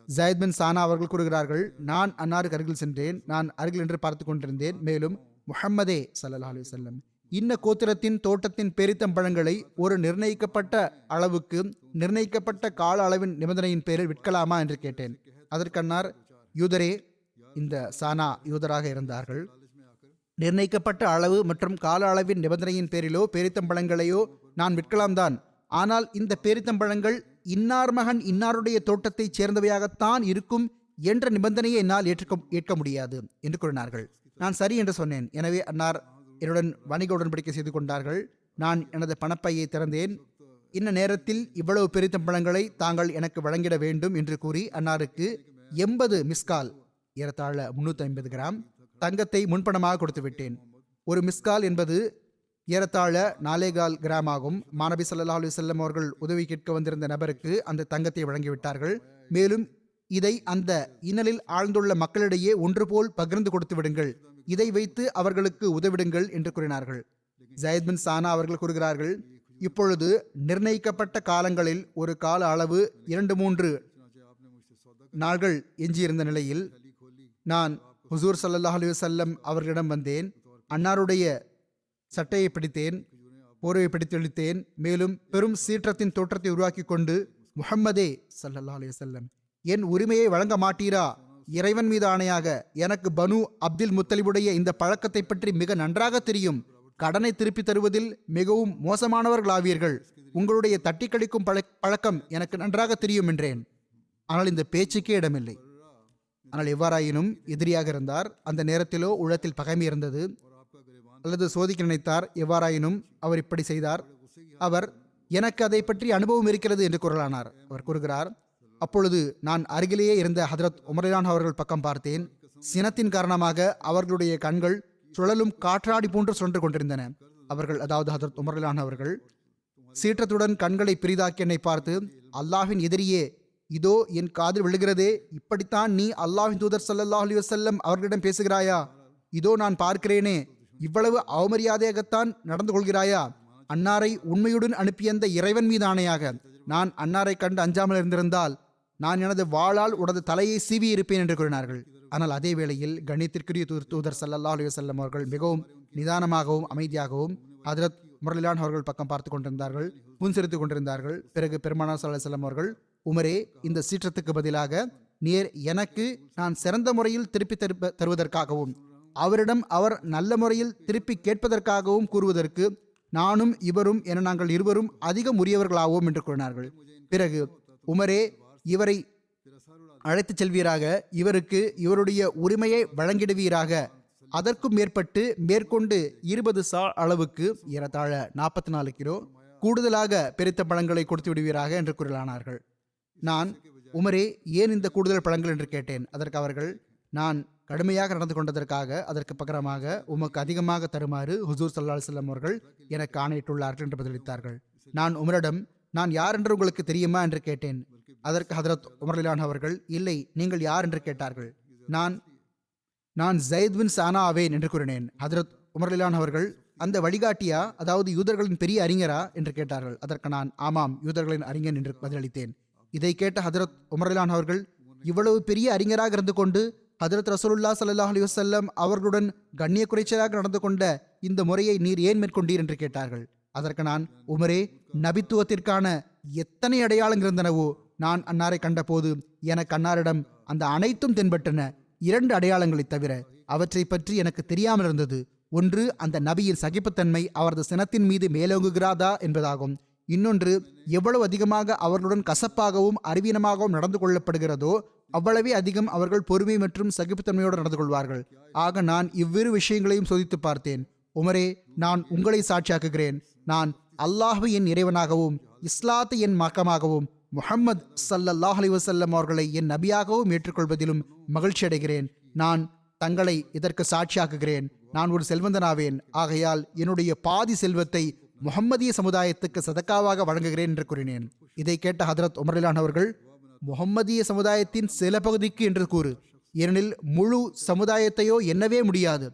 Speaker 2: ஜயத் பின் சானா அவர்கள் கூறுகிறார்கள், நான் அன்னாருக்கு அருகில் சென்றேன். நான் அருகில் என்று பார்த்து கொண்டிருந்தேன். மேலும் முஹம்மதே ஸல்லல்லாஹு அலைஹி வஸல்லம், இன்ன கோத்திரத்தின் தோட்டத்தின் பேரித்தம்பழங்களை ஒரு நிர்ணயிக்கப்பட்ட அளவுக்கு நிர்ணயிக்கப்பட்ட கால அளவின் நிபந்தனையின் பேரில் விற்கலாமா என்று கேட்டேன். அதற்கு அன்னார், யூதரே, இந்த சானா யூதராக இருந்தார்கள், நிர்ணயிக்கப்பட்ட அளவு மற்றும் கால அளவின் நிபந்தனையின் பேரிலோ பேரித்தம்பழங்களையோ நான் விற்கலாம் தான். ஆனால் இந்த பேரித்தம்பழங்கள் இன்னார் மகன் இன்னாருடைய தோட்டத்தைச் சேர்ந்தவையாகத்தான் இருக்கும் என்ற நிபந்தனையை என்னால் ஏற்க முடியாது என்று கூறினார்கள். நான் சரி என்று சொன்னேன். எனவே அன்னார் என்னுடன் வணிக உடன்படிக்கை செய்து கொண்டார்கள். நான் எனது பணப்பையை திறந்தேன். இன்ன நேரத்தில் இவ்வளவு பேரித்தம்பழங்களை தாங்கள் எனக்கு வழங்கிட வேண்டும் என்று கூறி அன்னாருக்கு 80 மிஸ்கால், ஏறத்தாழ 350 கிராம் தங்கத்தை முன்பணமாக கொடுத்து விட்டேன். ஒரு மிஸ்கால் என்பது ஏறத்தாழ 4.25 கிராம் ஆகும். மாநபி ஸல்லல்லாஹு அலைஹி வஸல்லம் அவர்கள் உதவி கேட்க வந்திருந்த நபருக்கு அந்த தங்கத்தை வழங்கிவிட்டார்கள். மேலும் இதை அந்த இன்னலில் ஆழ்ந்துள்ள மக்களிடையே ஒன்று போல் பகிர்ந்து கொடுத்து விடுங்கள், இதை வைத்து அவர்களுக்கு உதவிடுங்கள் என்று கூறினார்கள். ஜயத் பின் சானா அவர்கள் கூறுகிறார்கள், இப்பொழுது நிர்ணயிக்கப்பட்ட காலங்களில் ஒரு கால அளவு 2-3 நாள்கள் எஞ்சியிருந்த நிலையில் நான் ஹுசூர் ஸல்லல்லாஹு அலைஹி வஸல்லம் அவர்களிடம் வந்தேன். அன்னாருடைய சட்டையை பிடித்தேன், போர்வை பிடித்து இழுத்தேன். மேலும் பெரும் சீற்றத்தின் தோற்றத்தை உருவாக்கி கொண்டு, முஹம்மதே ஸல்லல்லாஹு அலைஹி வஸல்லம், என் உரிமையை வழங்க மாட்டீரா? இறைவன் மீது ஆணையாக எனக்கு பனு அப்துல் முத்தலிபுடைய இந்த பழக்கத்தை பற்றி மிக நன்றாக தெரியும். கடனை திருப்பி தருவதில் மிகவும் மோசமானவர்களாவீர்கள். உங்களுடைய தட்டி கழிக்கும் பழக்கம் எனக்கு நன்றாக தெரியும் என்றேன். ஆனால் இந்த பேச்சுக்கே இடமில்லை. ஆனால் எவ்வாறாயினும் எதிரியாக இருந்தார். அந்த நேரத்திலோ உள்ளத்தில் பகைமை இருந்தது, அல்லது சோதிக்க நினைத்தார். எவ்வாறாயினும் அவர் இப்படி செய்தார். அவர், எனக்கு அதை பற்றி அனுபவம் இருக்கிறது என்று கூறலானார். அவர் கூறுகிறார், அப்பொழுது நான் அருகிலேயே இருந்த ஹஜ்ரத் உமர் ரலியல்லாஹு அவர்கள் பக்கம் பார்த்தேன். சினத்தின் காரணமாக அவர்களுடைய கண்கள் சுழலும் காற்றாடி போன்று சுழன்று கொண்டிருந்தன. அவர்கள், அதாவது ஹஜ்ரத் உமர் ரலியல்லாஹு அவர்கள் சீற்றத்துடன் கண்களை பெரிதாக்கி என்னை பார்த்து, அல்லாஹ்வின் எதிரியே, இதோ என் காதில் விழுகிறதே, இப்படித்தான் நீ அல்லாஹ்வின் தூதர் ஸல்லல்லாஹு அலைஹி வஸல்லம் அவர்களிடம் பேசுகிறாயா? இதோ நான் பார்க்கிறேனே, இவ்வளவு அவமரியாதையாகத்தான் நடந்து கொள்கிறாயா? அன்னாரை உண்மையுடன் அனுப்பிய அந்த இறைவன் மீது ஆணையாக, நான் அன்னாரை கண்டு அஞ்சாமல் இருந்திருந்தால் நான் எனது வாளால் உனது தலையை சீவி இருப்பேன் என்று கூறினார்கள். ஆனால் அதே வேளையில் கண்ணியத்திற்குரிய தூதர் ஸல்லல்லாஹு அலைஹி வஸல்லம் அவர்கள் மிகவும் நிதானமாகவும் அமைதியாகவும் ஹஜ்ரத் உமர் ரலியல்லாஹு அவர்கள் பக்கம் பார்த்து கொண்டிருந்தார்கள், புன்சிரித்துக் கொண்டிருந்தார்கள். பிறகு பெருமானார் ஸல்லல்லாஹு அலைஹி வஸல்லம் அவர்கள், உமரே, இந்த சீற்றத்துக்கு பதிலாக நீர் எனக்கு நான் சிறந்த முறையில் திருப்பி தருவதற்காகவும் அவரிடம் அவர் நல்ல முறையில் திருப்பி கேட்பதற்காகவும் கூறுவதற்கு நானும் இவரும் என நாங்கள் இருவரும் அதிகம் உரியவர்களாவோம் என்று கூறினார்கள். பிறகு, உமரே, இவரை அழைத்துச் செல்வீராக, இவருக்கு இவருடைய உரிமையை வழங்கிடுவீராக, அதற்கும் மேற்கொண்டு 20 சா அளவுக்கு, ஏறத்தாழ 44 கிலோ கூடுதலாக பெரித்த பழங்களை கொடுத்து விடுவீராக என்று கூறலானார்கள். நான், உமரே, ஏன் இந்த கூடுதல் பழங்கள் என்று கேட்டேன். அதற்கு அவர்கள், நான் கடுமையாக நடந்து கொண்டதற்காக அதற்கு பகரமாக உமக்கு அதிகமாக தருமாறு ஹுசூர் ஸல்லல்லாஹு அலைஹி வஸல்லம் அவர்கள் எனக்கு ஆணையிட்டுள்ளார்கள் என்று பதிலளித்தார்கள். நான் உமரிடம், நான் யார் என்று உங்களுக்கு தெரியுமா என்று கேட்டேன். அதற்கு ஹஜ்ரத் உமர் ரலியல்லாஹு அவர்கள், இல்லை, நீங்கள் யார் என்று கேட்டார்கள். நான் ஜயத் பின் சானா ஆவேன் என்று கூறினேன். ஹஜ்ரத் உமர் ரலியல்லாஹு அவர்கள், அந்த வழிகாட்டியா, அதாவது யூதர்களின் பெரிய அறிஞரா என்று கேட்டார்கள். அதற்கு நான், ஆமாம், யூதர்களின் அறிஞன் என்று பதிலளித்தேன். இதை கேட்ட ஹதரத் உமர்லான் அவர்கள், இவ்வளவு பெரிய அறிஞராக இருந்து கொண்டு ஹதரத் ரசூலுல்லாஹ் ஸல்லல்லாஹு அலைஹி வஸல்லம் அவர்களுடன் கண்ணிய குறைச்சலாக நடந்து கொண்ட இந்த முறையை நீர் ஏன் மேற்கொண்டீர் என்று கேட்டார்கள். அதற்கு நான், உமரே, நபித்துவத்திற்கான எத்தனை அடையாளங்கள் இருந்தனவோ நான் அன்னாரை கண்டபோது எனக்கு அன்னாரிடம் அந்த அனைத்தும் தென்பட்டன. 2 அடையாளங்களை தவிர அவற்றை பற்றி எனக்கு தெரியாமல் இருந்தது. ஒன்று, அந்த நபியின் சகிப்புத்தன்மை அவரது சினத்தின் மீது மேலோங்குகிறதா என்பதாகும். இன்னொன்று, எவ்வளவு அதிகமாக அவர்களுடன் கசப்பாகவும் அறிவீனமாகவும் நடந்து கொள்ளப்படுகிறதோ அவ்வளவே அதிகம் அவர்கள் பொறுமை மற்றும் சகிப்புத்தன்மையோடு நடந்து கொள்வார்கள். ஆக நான் இவ்விரு விஷயங்களையும் சோதித்து பார்த்தேன். உமரே, நான் உங்களை சாட்சியாக்குகிறேன். நான் அல்லாஹ்வை என் இறைவனாகவும் இஸ்லாத்தை என் மார்க்கமாகவும் முஹம்மது ஸல்லல்லாஹு அலைஹி வஸல்லம் அவர்களை என் நபியாகவும் ஏற்றுக்கொள்வதிலும் மகிழ்ச்சி அடைகிறேன். நான் தங்களை இதற்கு சாட்சியாக்குகிறேன். நான் ஒரு செல்வந்தனாவேன். ஆகையால் என்னுடைய பாதி செல்வத்தை முஹம்மதிய சமுதாயத்துக்கு சதக்காவாக வழங்குகிறேன் என்று கூறினேன். இதை கேட்ட ஹதரத் உமர்லான் அவர்கள், முஹம்மதிய சமுதாயத்தின் சில பகுதிக்கு என்று கூறு, ஏனெனில் முழு சமுதாயத்தையோ எண்ணவே முடியாது.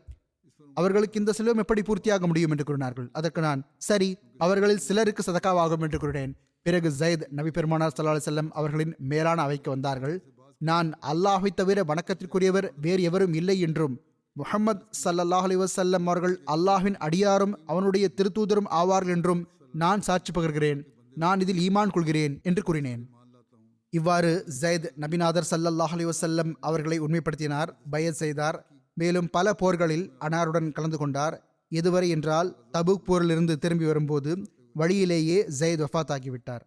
Speaker 2: அவர்களுக்கு இந்த செல்வம் எப்படி பூர்த்தியாக முடியும் என்று கூறினார்கள். அதற்கு நான், சரி, அவர்களில் சிலருக்கு சதக்காவாகும் என்று கூறினேன். பிறகு ஜயத் நபி பெருமானார் ஸல்லல்லாஹு அலைஹி வஸல்லம் அவர்களின் மேலான அவைக்கு வந்தார்கள். நான் அல்லாஹ்வை தவிர வணக்கத்திற்குரியவர் வேறு எவரும் இல்லை என்றும் முஹம்மது ஸல்லல்லாஹு அலைஹி வஸல்லம் அவர்கள் அல்லாஹ்வின் அடியாரும் அவனுடைய திருத்தூதரும் ஆவார்கள் என்றும் நான் சாட்சி பகர்கிறேன். நான் இதில் ஈமான் கொள்கிறேன் என்று கூறினேன். இவ்வாறு ஜயத் நபிநாதர் ஸல்லல்லாஹு அலைஹி வஸல்லம் அவர்களை உண்மைப்படுத்தினார், பயத் செய்தார். மேலும் பல போர்களில் அன்னாருடன் கலந்து கொண்டார். எதுவரை என்றால், தபுக் போரிலிருந்து திரும்பி வரும்போது வழியிலேயே ஜயத் வஃபாத் ஆகிவிட்டார்.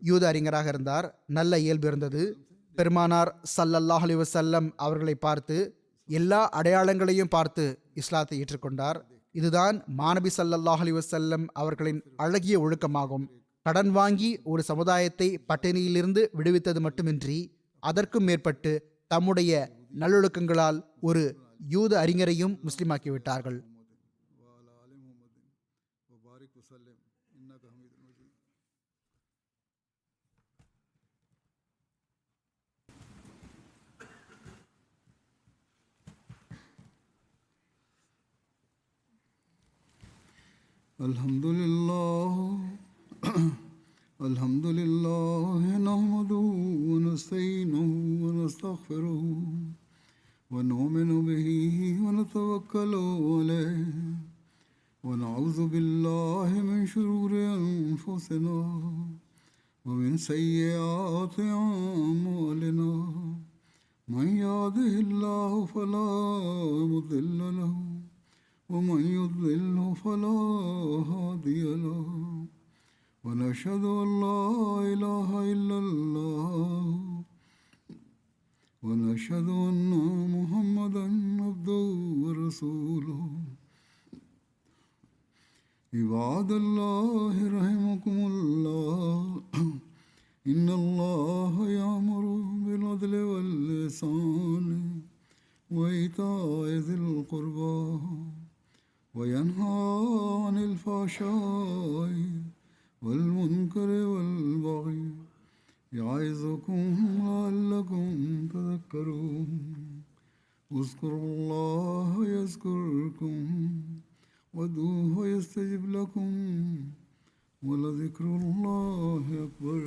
Speaker 2: யூத அறிஞராக இருந்தார். நல்ல இயல்பு இருந்தது. பெருமானார் ஸல்லல்லாஹு அலைஹி வஸல்லம் அவர்களை பார்த்து, எல்லா அடையாளங்களையும் பார்த்து இஸ்லாத்தை ஏற்றுக்கொண்டார். இதுதான் மாநபி ஸல்லல்லாஹு அலைஹி வஸல்லம் அவர்களின் அழகிய ஒழுக்கமாகும். கடன் வாங்கி ஒரு சமுதாயத்தை பட்டினியிலிருந்து விடுவித்தது மட்டுமின்றி அதற்கும் மேற்பட்டு தம்முடைய நல்லொழுக்கங்களால் ஒரு யூத அறிஞரையும் முஸ்லிமாக்கிவிட்டார்கள்.
Speaker 1: Alhamdulillah nahmaduhu wa nasta'inuhu wa nastaghfiruhu wa nu'minu bihi wa natawakkalu alayhi wa na'udhu billahi min shururi anfusina wa min sayyiati a'malina. Man yahdihillahu fala mudilla lahu ومن يضلله فلا هادي له ونشهد أن لا إله إلا الله ونشهد أن محمدا عبده ورسوله. عباد الله رحمكم الله إن الله يأمر بالعدل والإحسان وإيتاء ذي القربى وينهى عن الفحشاء والمنكر والبغي يعظكم لعلكم تذكرون. اذكروا الله يذكركم وادعوه يستجب لكم ولذكر الله أكبر.